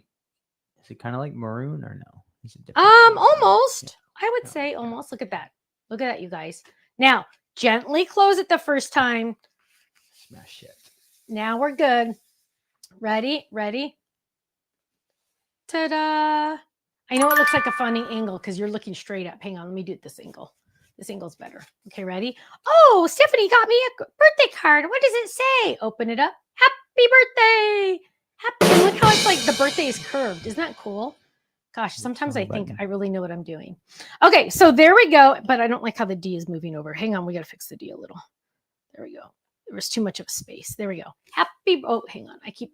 is it kind of like maroon or no? Is it different? Almost. Yeah. I would say almost. Look at that. Look at that, you guys. Now, gently close it the first time. Smash it. Now we're good. Ready? Ready? Ta-da! I know it looks like a funny angle because you're looking straight up. Hang on, let me do it this angle. This angle's better. Okay, ready? Oh, Stephanie got me a birthday card. What does it say? Open it up. Happy birthday! Happy! Look how it's like the birthday is curved. Isn't that cool? Gosh, sometimes I think I really know what I'm doing. Okay, so there we go. But I don't like how the D is moving over. Hang on, we got to fix the D a little. There we go. There was too much of a space. There we go. Happy. Oh, hang on. I keep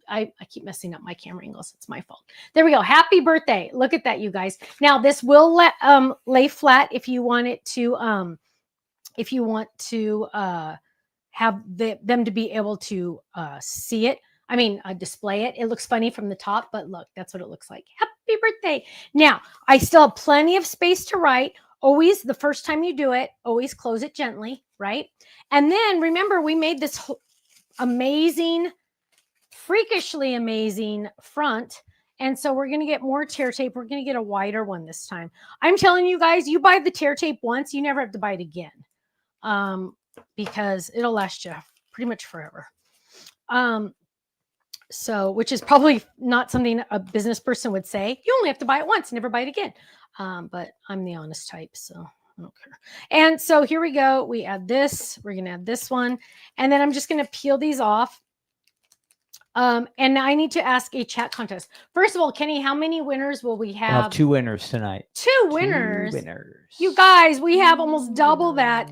messing up my camera angles. It's my fault. There we go. Happy birthday. Look at that, you guys. Now this will lay flat if you want it to have them to be able to see it. I mean, display it. It looks funny from the top, but look, that's what it looks like. Happy birthday. Now, I still have plenty of space to write. Always, the first time you do it, always close it gently, right? And then remember, we made this amazing, freakishly amazing front. And so we're going to get more tear tape. We're going to get a wider one this time. I'm telling you guys, you buy the tear tape once, you never have to buy it again, because it'll last you pretty much forever. So, which is probably not something a business person would say. You only have to buy it once, never buy it again. But I'm the honest type, so I don't care. And so here we go. We add this. We're going to add this one. And then I'm just going to peel these off. And now I need to ask a chat contest. First of all, Kenny, how many winners will we have? We'll have 2 winners tonight. 2 winners. 2 winners. You guys, we have almost double that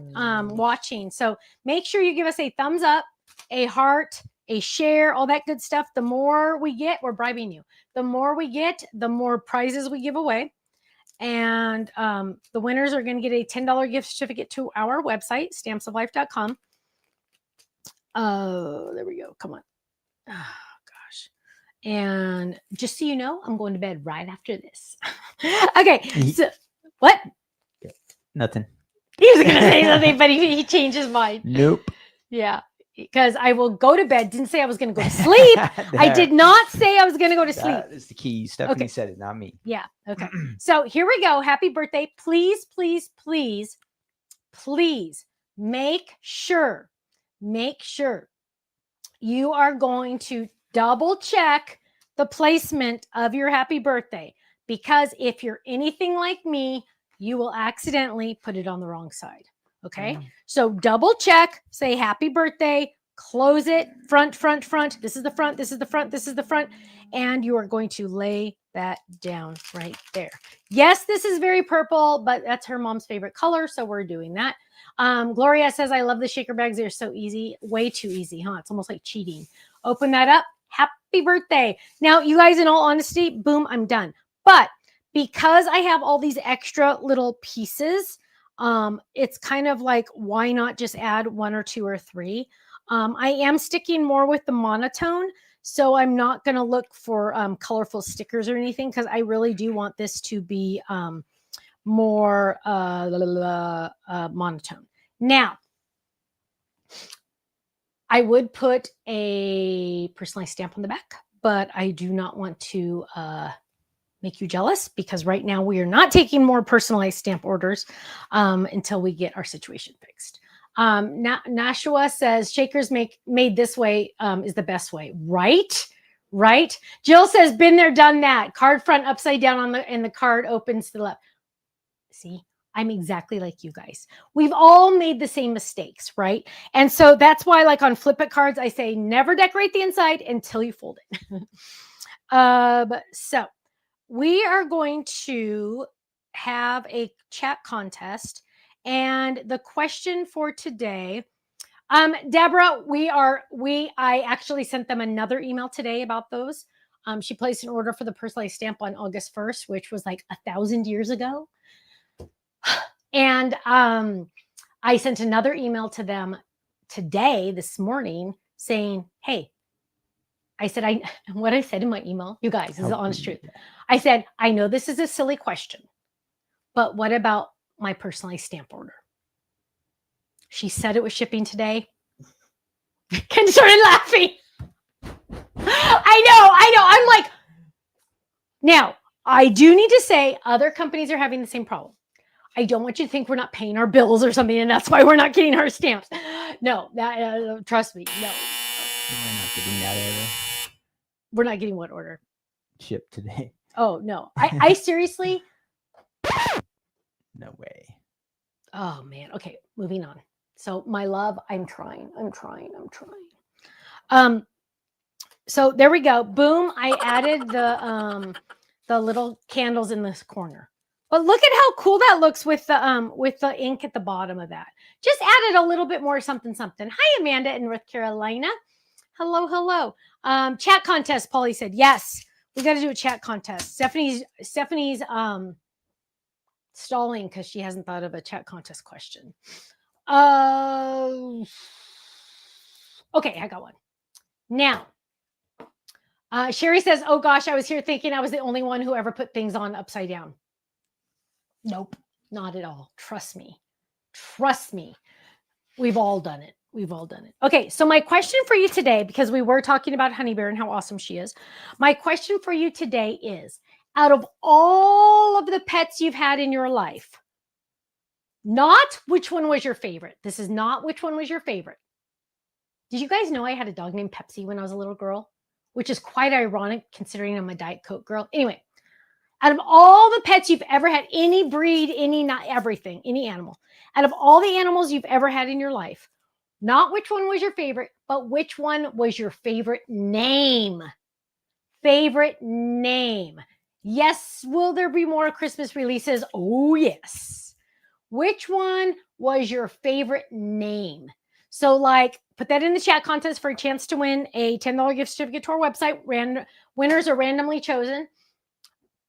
watching. So make sure you give us a thumbs up, a heart, a share, all that good stuff. The more we get, we're bribing you. The more we get, the more prizes we give away. And the winners are going to get a $10 gift certificate to our website, stampsoflife.com. Oh, there we go. Come on. Oh, gosh. And just so you know, I'm going to bed right after this. Okay. So, what? Nothing. He was going to say something, but he changed his mind. Nope. Yeah. Because I will go to bed. Didn't say I was going to go to sleep. I did not say I was going to go to sleep. That is the key. Stephanie said it, not me. Yeah. Okay. So here we go. Happy birthday. Please, please, please, please make sure you are going to double check the placement of your happy birthday, because if you're anything like me, you will accidentally put it on the wrong side. Okay. So double check, say happy birthday, close it, front, front, front. This is the front, this is the front, this is the front. And you are going to lay that down right there. Yes, this is very purple, but that's her mom's favorite color. So we're doing that. Gloria says, I love the shaker bags. They're so easy. Way too easy, huh? It's almost like cheating. Open that up. Happy birthday. Now, you guys, in all honesty, boom, I'm done. But because I have all these extra little pieces, it's kind of like, why not just add 1 or 2 or 3? I am sticking more with the monotone, so I'm not going to look for colorful stickers or anything, because I really do want this to be more monotone. Now, I would put a personalized stamp on the back, but I do not want to make you jealous, because right now we are not taking more personalized stamp orders until we get our situation fixed. Nashua says shakers made this way is the best way. Right. Jill says been there, done that. Card front upside down and the card opens to the left. See, I'm exactly like you guys. We've all made the same mistakes, right? And so that's why, like on flip it cards, I say never decorate the inside until you fold it. So we are going to have a chat contest. And the question for today, Deborah, I actually sent them another email today about those. She placed an order for the personalized stamp on August 1st, which was like 1,000 years ago. And I sent another email to them today, this morning, saying, hey, I said, what I said in my email, you guys, this is the honest truth. I said, I know this is a silly question, but what about my personalized stamp order? She said it was shipping today. Ken started laughing. I know. I'm like, now, I do need to say other companies are having the same problem. I don't want you to think we're not paying our bills or something, and that's why we're not getting our stamps. No, trust me, no. We're not getting that order. We're not getting what order? Shipped today. Oh, no. I seriously? No way. Oh, man. Okay, moving on. So, my love, I'm trying. So there we go. Boom. I added the little candles in this corner. But look at how cool that looks with the ink at the bottom of that. Just added a little bit more something. Hi, Amanda in North Carolina. Hello. Chat contest, Polly said. Yes, we got to do a chat contest. Stephanie's stalling because she hasn't thought of a chat contest question. Okay, I got one. Now, Sherry says, oh gosh, I was here thinking I was the only one who ever put things on upside down. Nope, not at all. Trust me. We've all done it. Okay, so my question for you today, because we were talking about Honey Bear and how awesome she is. My question for you today is, out of all of the pets you've had in your life, not which one was your favorite. This is not which one was your favorite. Did you guys know I had a dog named Pepsi when I was a little girl? Which is quite ironic considering I'm a Diet Coke girl. Anyway, out of all the pets you've ever had, any breed, everything, any animal, out of all the animals you've ever had in your life, not which one was your favorite, but which one was your favorite name? Yes, will there be more Christmas releases? Oh, yes. Which one was your favorite name? So, like, put that in the chat contest for a chance to win a $10 gift certificate to our website. Winners are randomly chosen.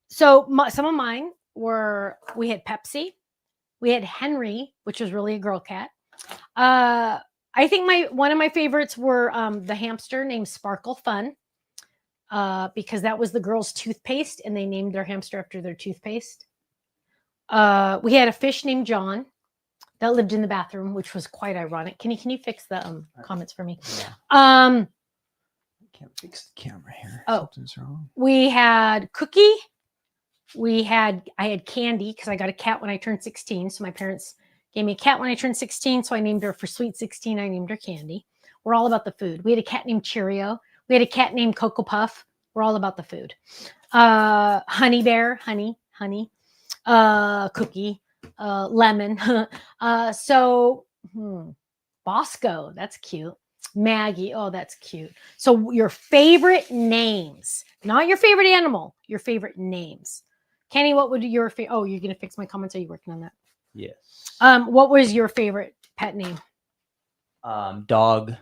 So, some of mine were, we had Pepsi. We had Henry, which was really a girl cat. I think one of my favorites were the hamster named Sparkle Fun, because that was the girl's toothpaste, and they named their hamster after their toothpaste. We had a fish named John that lived in the bathroom, which was quite ironic. Can you fix the comments for me? Yeah. I can't fix the camera here. Oh, something's wrong. We had Cookie. I had Candy because I got a cat when I turned 16. So my parents gave me a cat when I turned 16. So I named her for Sweet 16. I named her Candy. We're all about the food. We had a cat named Cheerio. We had a cat named Cocoa Puff. We're all about the food. Honey Bear, honey, cookie, lemon. Bosco, that's cute. Maggie, oh, that's cute. So your favorite names, not your favorite animal, your favorite names. Kenny, what would your favorite? Oh, you're gonna fix my comments. Are you working on that? Yes. What was your favorite pet name? Dog.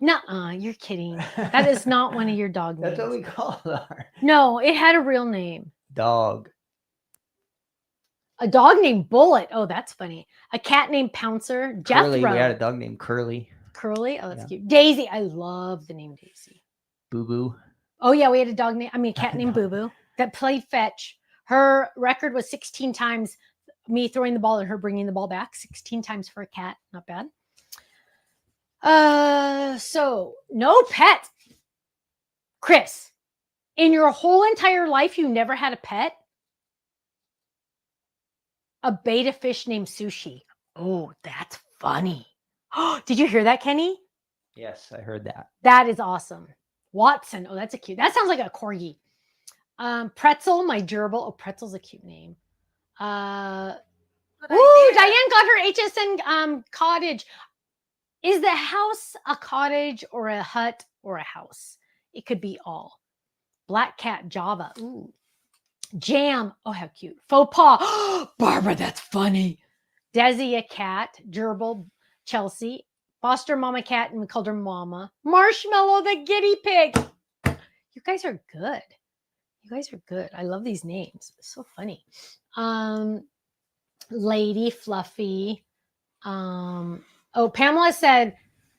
Nuh-uh, you're kidding. That is not one of your dog names. That's what we call our No, it had a real name. dog. A dog named Bullet. Oh, that's funny. A cat named Pouncer. Curly. Jethro. We had a dog named Curly. Curly. Oh, that's Yeah. cute. Daisy. I love the name Daisy. Boo Boo. Oh yeah, we had a cat named Boo Boo that played fetch. Her record was 16 times me throwing the ball and her bringing the ball back. 16 times for a cat. Not bad. So no pet. Chris, in your whole entire life, you never had a pet? A betta fish named Sushi. Oh, that's funny. Did you hear that, Kenny? Yes, I heard that. That is awesome. Watson. Oh, that's a cute. That sounds like a corgi. Pretzel, my gerbil. Oh, Pretzel's a cute name. Diane got her HSN cottage. Is the house a cottage or a hut or a house? It could be all. Black cat Java. Ooh. Jam. Oh, how cute. Faux pas. Barbara, that's funny. Desi, a cat. Gerbil, Chelsea. Foster mama cat, and we called her Mama. Marshmallow, the guinea pig. You guys are good. You guys are good. I love these names. It's so funny. Lady, Fluffy. Pamela said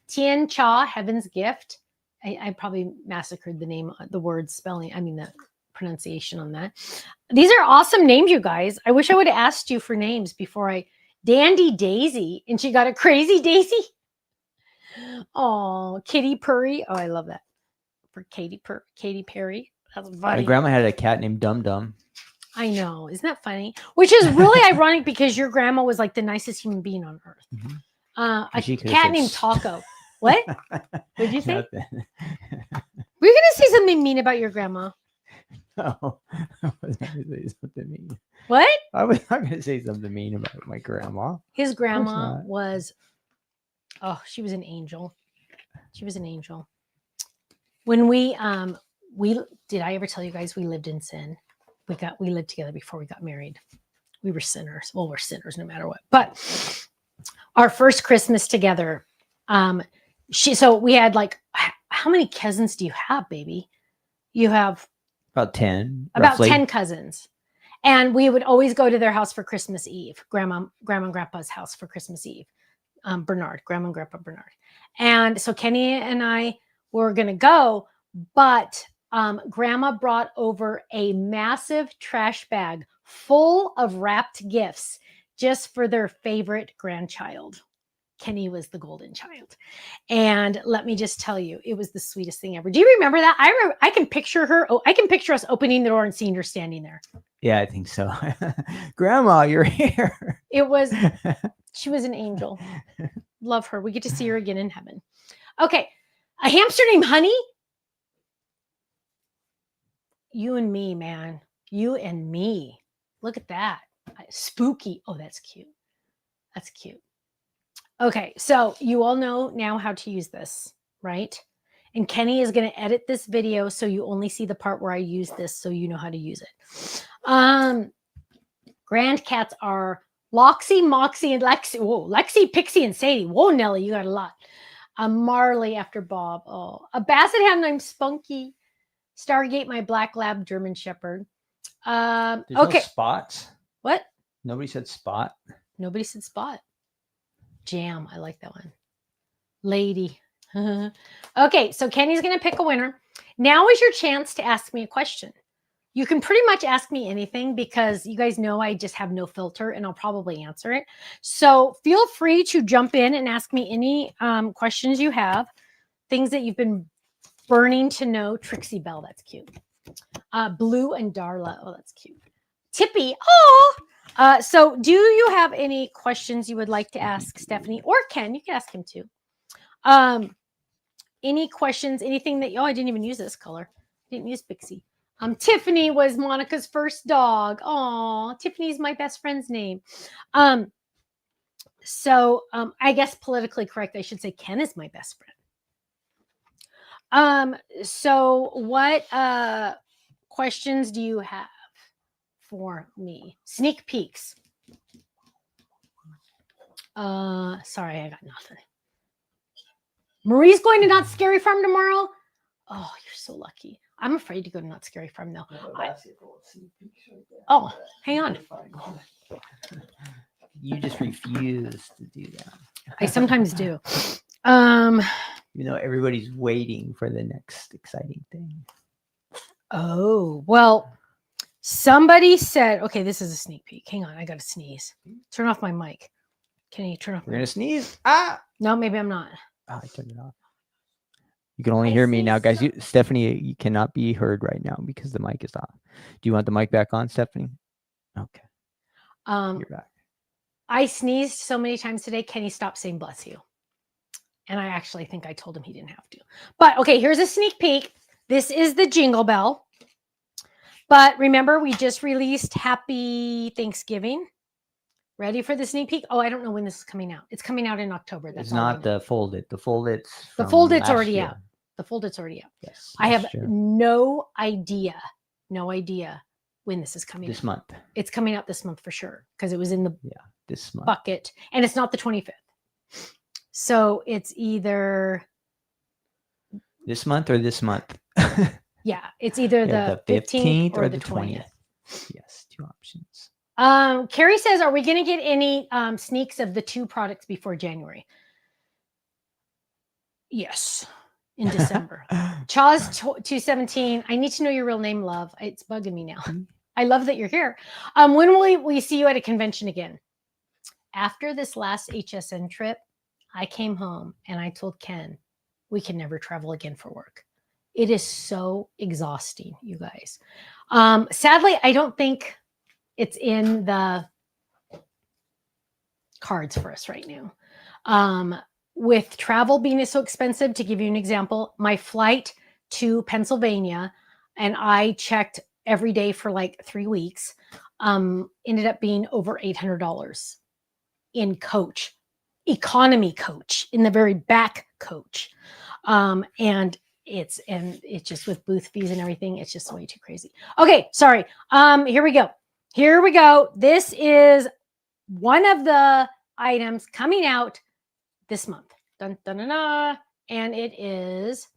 Tien Cha, Heaven's Gift. I probably massacred the name, the word spelling. I mean, the pronunciation on that. These are awesome names, you guys. I wish I would have asked you for names before Dandy Daisy, and she got a Crazy Daisy. Oh, Kitty Purry. Oh, I love that. For Katy Perry. That's funny. My grandma had a cat named Dum Dum. I know. Isn't that funny? Which is really ironic because your grandma was like the nicest human being on earth. Mm-hmm. A cat named Taco. What? What'd you say? Nothing. Were you going to say something mean about your grandma? No, I was not going to say something mean. What? I was not going to say something mean about my grandma. His grandma was, she was an angel. She was an angel. When did I ever tell you guys we lived in sin? We lived together before we got married. We were sinners. Well, we're sinners no matter what. But our first Christmas together, so we had how many cousins do you have, baby? You have about 10. About roughly. 10 cousins. And we would always go to their house for Christmas Eve, grandma and grandpa's house for Christmas Eve. Grandma and grandpa Bernard. And so Kenny and I were going to go, but grandma brought over a massive trash bag full of wrapped gifts just for their favorite grandchild. Kenny was the golden child. And let me just tell you, it was the sweetest thing ever. Do you remember that? I can picture her. Oh, I can picture us opening the door and seeing her standing there. Yeah, I think so. Grandma, you're here. She was an angel. Love her. We get to see her again in heaven. Okay. A hamster named Honey. You and me, man. You and me. Look at that. Spooky. Oh, that's cute. That's cute. Okay. So you all know now how to use this, right? And Kenny is going to edit this video so you only see the part where I use this so you know how to use it. Grand cats are Loxy, Moxie, and Lexi. Whoa, Lexi, Pixie, and Sadie. Whoa, Nelly, you got a lot. Marley after Bob. Oh, a basset hound named Spunky. Stargate, my black lab German shepherd. There's okay. No spots. What? Nobody said spot. Nobody said spot. Jam. I like that one. Lady. Okay, so Kenny's going to pick a winner. Now is your chance to ask me a question. You can pretty much ask me anything because you guys know I just have no filter and I'll probably answer it. So feel free to jump in and ask me any questions you have, things that you've been burning to know. Trixie Bell, that's cute. Blue and Darla, oh, that's cute. Tippy, oh. So do you have any questions you would like to ask Stephanie or Ken? You can ask him too. any questions, anything that, I didn't even use this color. Didn't use Pixie. Tiffany was Monica's first dog. Oh, Tiffany's my best friend's name. So I guess politically correct, I should say Ken is my best friend. So what questions do you have for me? Sneak peeks. Sorry, I got nothing. Marie's going to Not Scary Farm tomorrow. Oh, you're so lucky. I'm afraid to go to Not Scary Farm though. Oh, hang on. You just refuse to do that. I sometimes do. You know, everybody's waiting for the next exciting thing. Oh, well, somebody said, okay, this is a sneak peek. Hang on, I got to sneeze. Turn off my mic. Can you turn off? We're going to sneeze. Ah! No, maybe I'm not. Oh, I turned it off. You can only hear me now, guys. Stephanie, you cannot be heard right now because the mic is off. Do you want the mic back on, Stephanie? Okay. You're back. I sneezed so many times today. Kenny stopped saying bless you. And I actually think I told him he didn't have to. But okay, here's a sneak peek. This is the Jingle Bell. But remember, we just released Happy Thanksgiving. Ready for the sneak peek? Oh, I don't know when this is coming out. It's coming out in October. That's it's not the folded. The folded's already out. The folded's already out. Yes. I have no idea when this is coming out. This month. It's coming out this month for sure because it was in the this month bucket, and it's not the 25th. So it's either this month or this month. Yeah, it's either the 15th or the 20th. Yes, two options. Carrie says, are we going to get any sneaks of the 2 products before January? Yes, in December. Chaz 217, I need to know your real name, love. It's bugging me now. I love that you're here. When will we see you at a convention again? After this last HSN trip, I came home and I told Ken, we can never travel again for work. It is so exhausting, you guys. Sadly, I don't think it's in the cards for us right now. With travel being so expensive, to give you an example, my flight to Pennsylvania, and I checked every day for like 3 weeks, ended up being over $800 in coach, economy coach, in the very back coach. And it's just with booth fees and everything, it's just way too crazy. Okay, sorry. Here we go. This is one of the items coming out this month. Dun, dun, dun, dun. And it is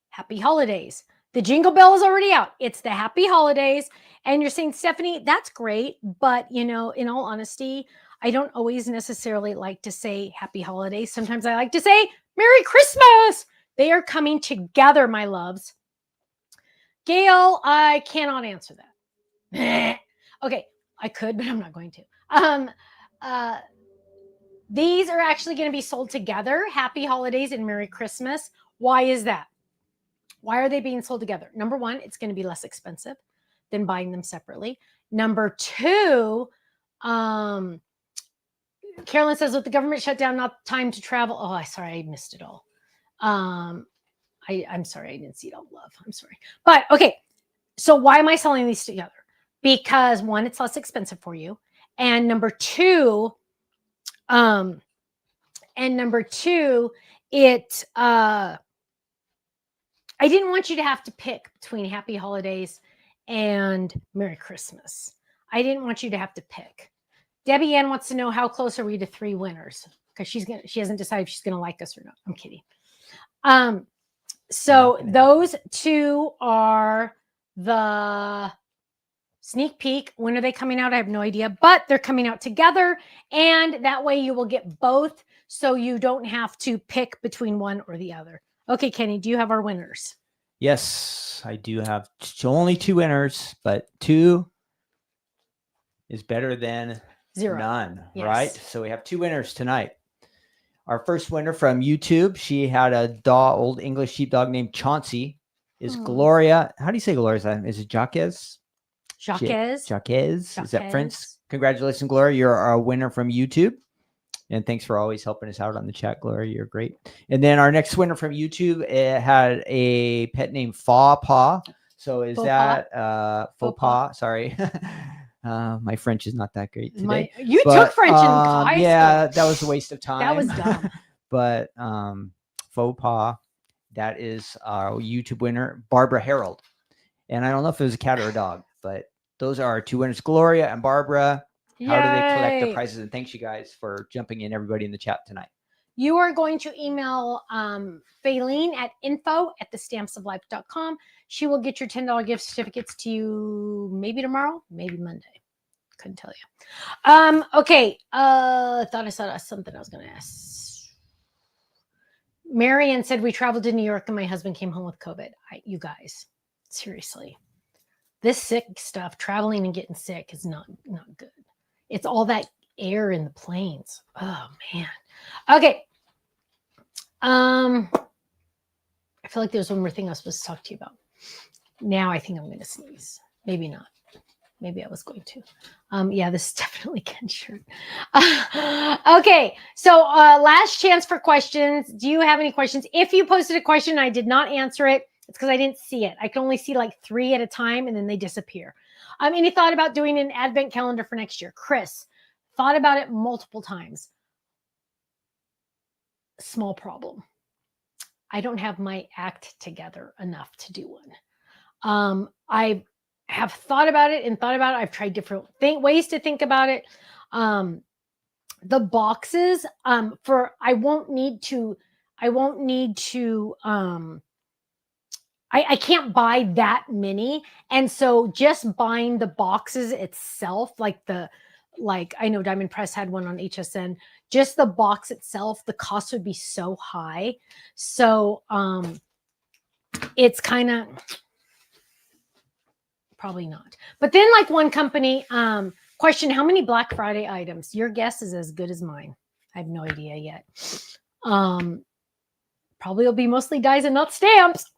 Happy Holidays. The Jingle Bell is already out. It's the Happy Holidays. And you're saying, Stephanie, that's great. But, you know, in all honesty, I don't always necessarily like to say Happy Holidays. Sometimes I like to say Merry Christmas. They are coming together, my loves. Gail, I cannot answer that. Okay, I could, but I'm not going to. These are actually going to be sold together. Happy Holidays and Merry Christmas. Why is that? Why are they being sold together? Number one, it's going to be less expensive than buying them separately. Number two, Carolyn says, with the government shutdown, not time to travel. Oh, sorry, I missed it all. I'm sorry, I didn't see it all, love. I'm sorry. But okay, so why am I selling these together? Because one, it's less expensive for you. And number two, I didn't want you to have to pick between Happy Holidays and Merry Christmas. I didn't want you to have to pick. Debbie Ann wants to know, how close are we to 3 winners? Because she hasn't decided if she's gonna like us or not. I'm kidding. So those 2 are the sneak peek. When are they coming out? I have no idea, but they're coming out together, and that way you will get both, so you don't have to pick between one or the other. Okay, Kenny, do you have our winners? Yes, I do have only 2 winners, but 2 is better than 0. None, Yes. right? So we have 2 winners tonight. Our first winner from YouTube, she had a old English sheepdog named Chauncey, is Gloria. How do you say Gloria's name? Is it Jaquez? Jaquez. Is that French? Congratulations, Gloria. You're our winner from YouTube. And thanks for always helping us out on the chat, Gloria. You're great. And then our next winner from YouTube, it had a pet named Faux Paw. So is Faux that Faux faux pas? Sorry. My French is not that great today. You took French in high school. Yeah, that was a waste of time. That was dumb. But faux pas, that is our YouTube winner, Barbara Harold. And I don't know if it was a cat or a dog, but those are our two winners, Gloria and Barbara. How do they collect the Yay. prizes? And thanks you guys for jumping in, everybody in the chat tonight. You are going to email Faylene at info@thestampsoflife.com. She will get your $10 gift certificates to you maybe tomorrow, maybe Monday. Couldn't tell you. Okay. Thought I saw something I was going to ask. Marion said we traveled to New York and my husband came home with COVID. You guys, seriously, this sick stuff, traveling and getting sick is not good. It's all that air in the planes. Oh man. Okay. I feel like there's one more thing I was supposed to talk to you about. Now I think I'm going to sneeze. Maybe not. Maybe I was going to. Yeah, this is definitely Ken's shirt. Okay, so last chance for questions. Do you have any questions? If you posted a question and I did not answer it, it's because I didn't see it. I can only see like 3 at a time and then they disappear. Any thought about doing an advent calendar for next year? Chris, thought about it multiple times. Small problem. I don't have my act together enough to do one. I have thought about it. I've tried different ways to think about it. The boxes I won't need to I can't buy that many. And so just buying the boxes itself, I know Diamond Press had one on HSN, just the box itself, the cost would be so high. So it's kind of probably not. But then like one company question, how many Black Friday items? Your guess is as good as mine. I have no idea yet. Probably will be mostly dies and not stamps.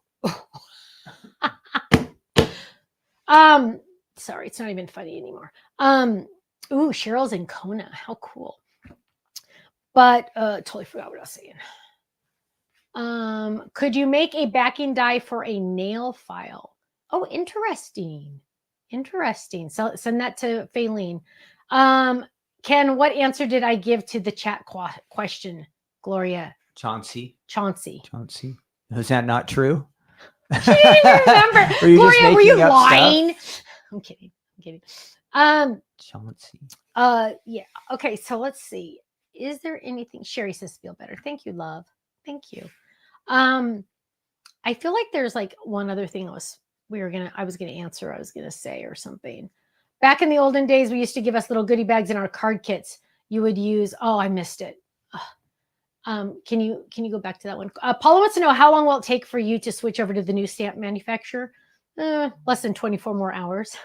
Sorry, it's not even funny anymore. Ooh, Cheryl's in Kona. How cool. But totally forgot what I was saying. Could you make a backing die for a nail file? Oh, interesting. So send that to Faylene. Ken, what answer did I give to the chat question, Gloria? Chauncey. Chauncey. Is that not true? She didn't remember. Gloria, were you lying? Stuff? I'm kidding. Chauncey. Yeah. Okay, so let's see. Is there anything? Sherry says feel better. Thank you, love. Thank you. I feel like there's like one other thing I was gonna say or something. Back in the olden days, we used to give us little goodie bags in our card kits. You would use, I missed it. Can you go back to that one? Paula wants to know how long will it take for you to switch over to the new stamp manufacturer? Less than 24 more hours.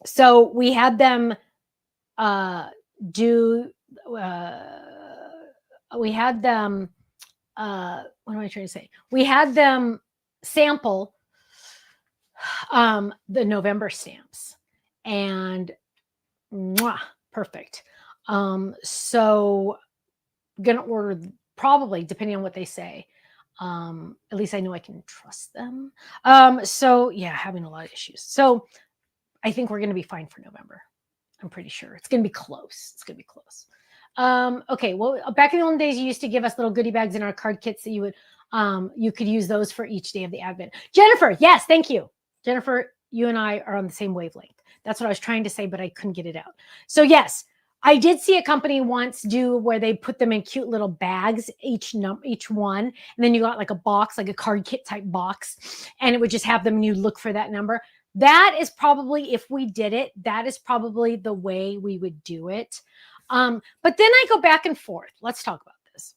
So we had them what am I trying to say? We had them sample the November stamps and perfect. So gonna order probably depending on what they say. At least I know I can trust them. So yeah, having a lot of issues. So I think we're gonna be fine for November. I'm pretty sure it's gonna be close. Okay, well, back in the old days, you used to give us little goodie bags in our card kits that you could use those for each day of the Advent. Jennifer, yes, thank you. Jennifer, you and I are on the same wavelength. That's what I was trying to say, but I couldn't get it out. So yes, I did see a company once do where they put them in cute little bags, each one, and then you got like a box, like a card kit type box, and it would just have them and you look for that number. That is probably, if we did it, that is probably the way we would do it. But then I go back and forth. Let's talk about this.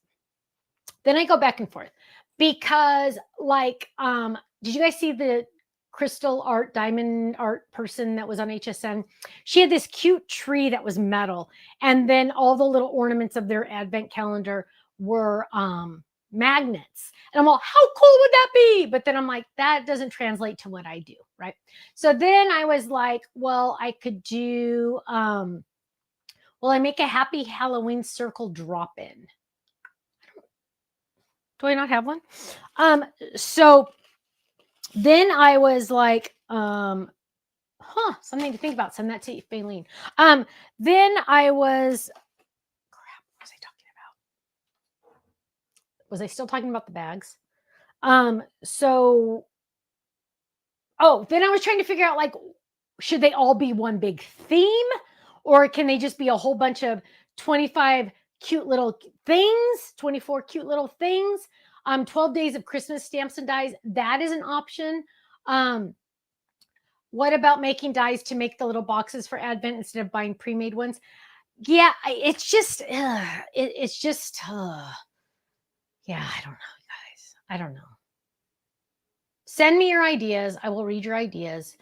Then I go back and forth because did you guys see the crystal art, diamond art person that was on HSN? She had this cute tree that was metal. And then all the little ornaments of their advent calendar were magnets. And I'm all, how cool would that be? But then I'm like, that doesn't translate to what I do, right? So then I was like, well, I could do Will I make a happy Halloween circle drop in? Do I not have one? So then I was like, something to think about. Send that to you, Faylene. Then I was, crap, what was I talking about? Was I still talking about the bags? Then I was trying to figure out, like, should they all be one big theme, or can they just be a whole bunch of 25 cute little things, 24 cute little things? 12 days of Christmas stamps and dies. That is an option. What about making dies to make the little boxes for Advent instead of buying pre-made ones? Yeah, it's just, yeah, I don't know, guys. I don't know. Send me your ideas. I will read your ideas.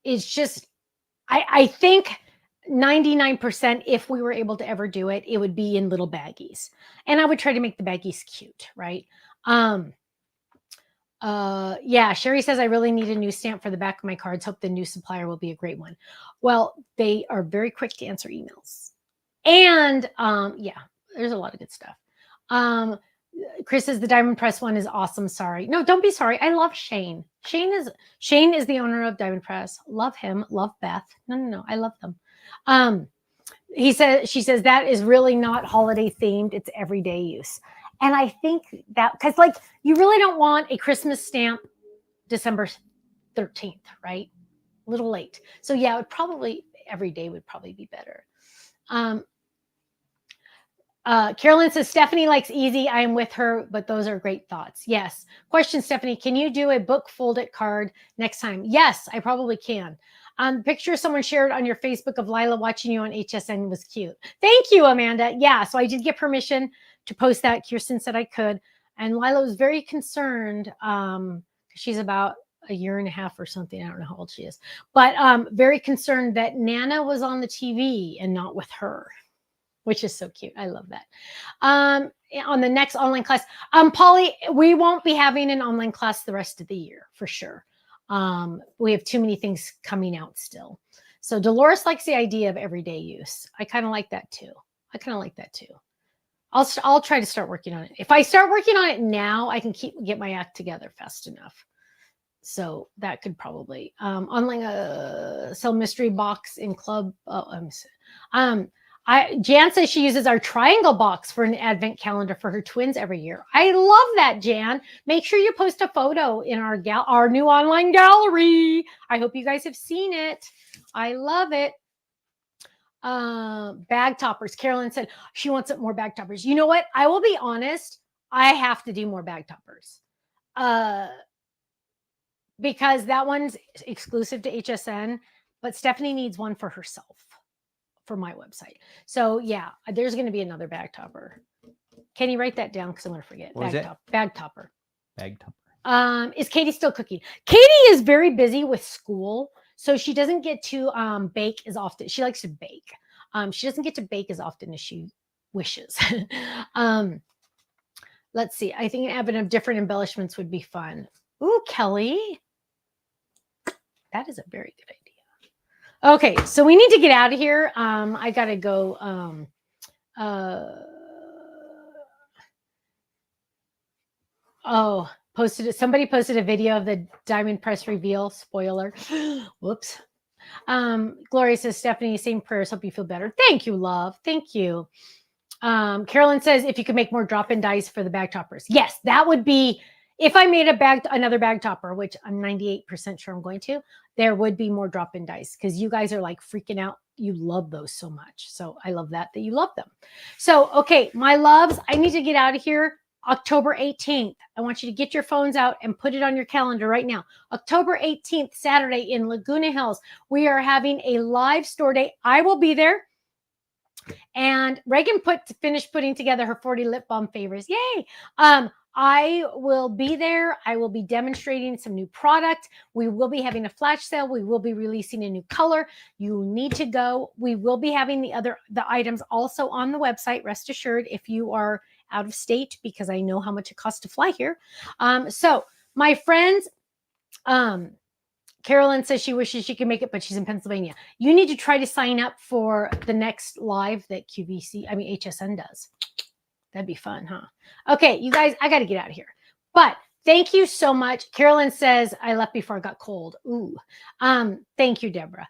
It's just, I think 99%, if we were able to ever do it, it would be in little baggies. And I would try to make the baggies cute, right? Yeah, Sherry says, I really need a new stamp for the back of my cards. Hope the new supplier will be a great one. Well, they are very quick to answer emails. And yeah, there's a lot of good stuff. Chris says the Diamond Press one is awesome. Sorry. No, don't be sorry. I love Shane. Shane is the owner of Diamond Press. Love him. Love Beth. No. I love them. She says that is really not holiday themed. It's everyday use. And I think that, because like, you really don't want a Christmas stamp December 13th, right? A little late. So yeah, it would probably, every day would probably be better. Carolyn says, Stephanie likes easy. I am with her, but those are great thoughts. Yes. Question, Stephanie, can you do a book folded card next time? Yes, I probably can. Picture someone shared on your Facebook of Lila watching you on HSN was cute. Thank you, Amanda. Yeah, so I did get permission to post that. Kirsten said I could. And Lila was very concerned. She's about a year and a half or something. I don't know how old she is. But very concerned that Nana was on the TV and not with her, which is so cute. I love that. On the next online class, Polly, we won't be having an online class the rest of the year for sure. We have too many things coming out still. So Dolores likes the idea of everyday use. I kind of like that too. I'll try to start working on it. If I start working on it now, I can get my act together fast enough. So that could probably online sell mystery box in club. Jan says she uses our triangle box for an advent calendar for her twins every year. I love that, Jan. Make sure you post a photo in our new online gallery. I hope you guys have seen it. I love it. Bag toppers. Carolyn said she wants more bag toppers. You know what? I will be honest. I have to do more bag toppers. Because that one's exclusive to HSN, but Stephanie needs one for herself. For my website. So yeah, there's going to be another bag topper. Can you write that down? Because I'm going to forget. Bag topper. Is Katie still cooking? Katie is very busy with school. So she doesn't get to bake as often. She likes to bake. She doesn't get to bake as often as she wishes. Let's see. I think an advent of different embellishments would be fun. Ooh, Kelly. That is a very good idea. Okay, so we need to get out of here. I gotta go. Somebody posted a video of the Diamond Press reveal. Spoiler. Whoops. Gloria says, Stephanie, same prayers. Hope you feel better. Thank you, love. Thank you. Carolyn says, if you could make more drop-in dice for the bag toppers. Yes, that would be. If I made another bag topper, which I'm 98% sure I'm going to, there would be more drop-in dice because you guys are like freaking out. You love those so much. So I love that you love them. So, okay, my loves, I need to get out of here. October 18th. I want you to get your phones out and put it on your calendar right now. October 18th, Saturday in Laguna Hills. We are having a live store day. I will be there. And Reagan finished putting together her 40 lip balm favors. Yay. I will be there. I will be demonstrating some new product. We will be having a flash sale. We will be releasing a new color. You need to go. We will be having the items also on the website. Rest assured, if you are out of state, because I know how much it costs to fly here. So my friends, Carolyn says she wishes she could make it, but she's in Pennsylvania. You need to try to sign up for the next live that HSN does. That'd be fun, huh? Okay, you guys, I got to get out of here. But thank you so much. Carolyn says, I left before I got cold. Ooh. Thank you, Deborah.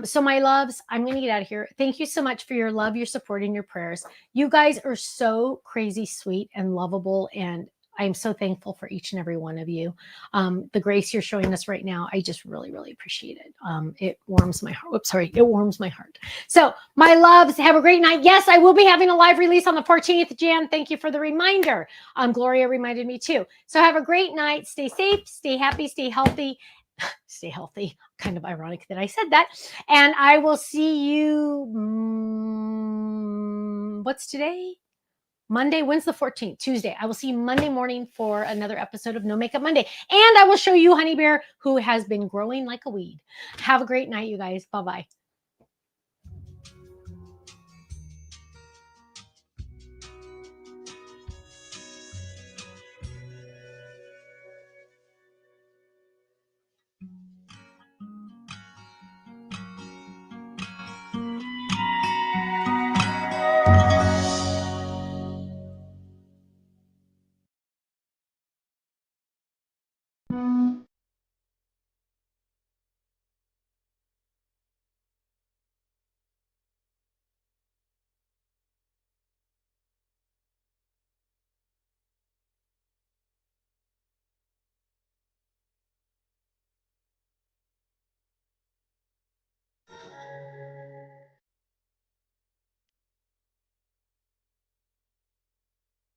So my loves, I'm going to get out of here. Thank you so much for your love, your support, and your prayers. You guys are so crazy sweet and lovable, and I'm so thankful for each and every one of you. The grace you're showing us right now, I just really, really appreciate it. It warms my heart. Whoops, sorry. It warms my heart. So my loves, have a great night. Yes, I will be having a live release on the 14th, Jan. Thank you for the reminder. Gloria reminded me too. So have a great night. Stay safe, stay happy, stay healthy. Stay healthy. Kind of ironic that I said that. And I will see you. What's today? Monday. When's the 14th? Tuesday. I will see you Monday morning for another episode of No Makeup Monday. And I will show you Honey Bear, who has been growing like a weed. Have a great night, you guys. Bye-bye.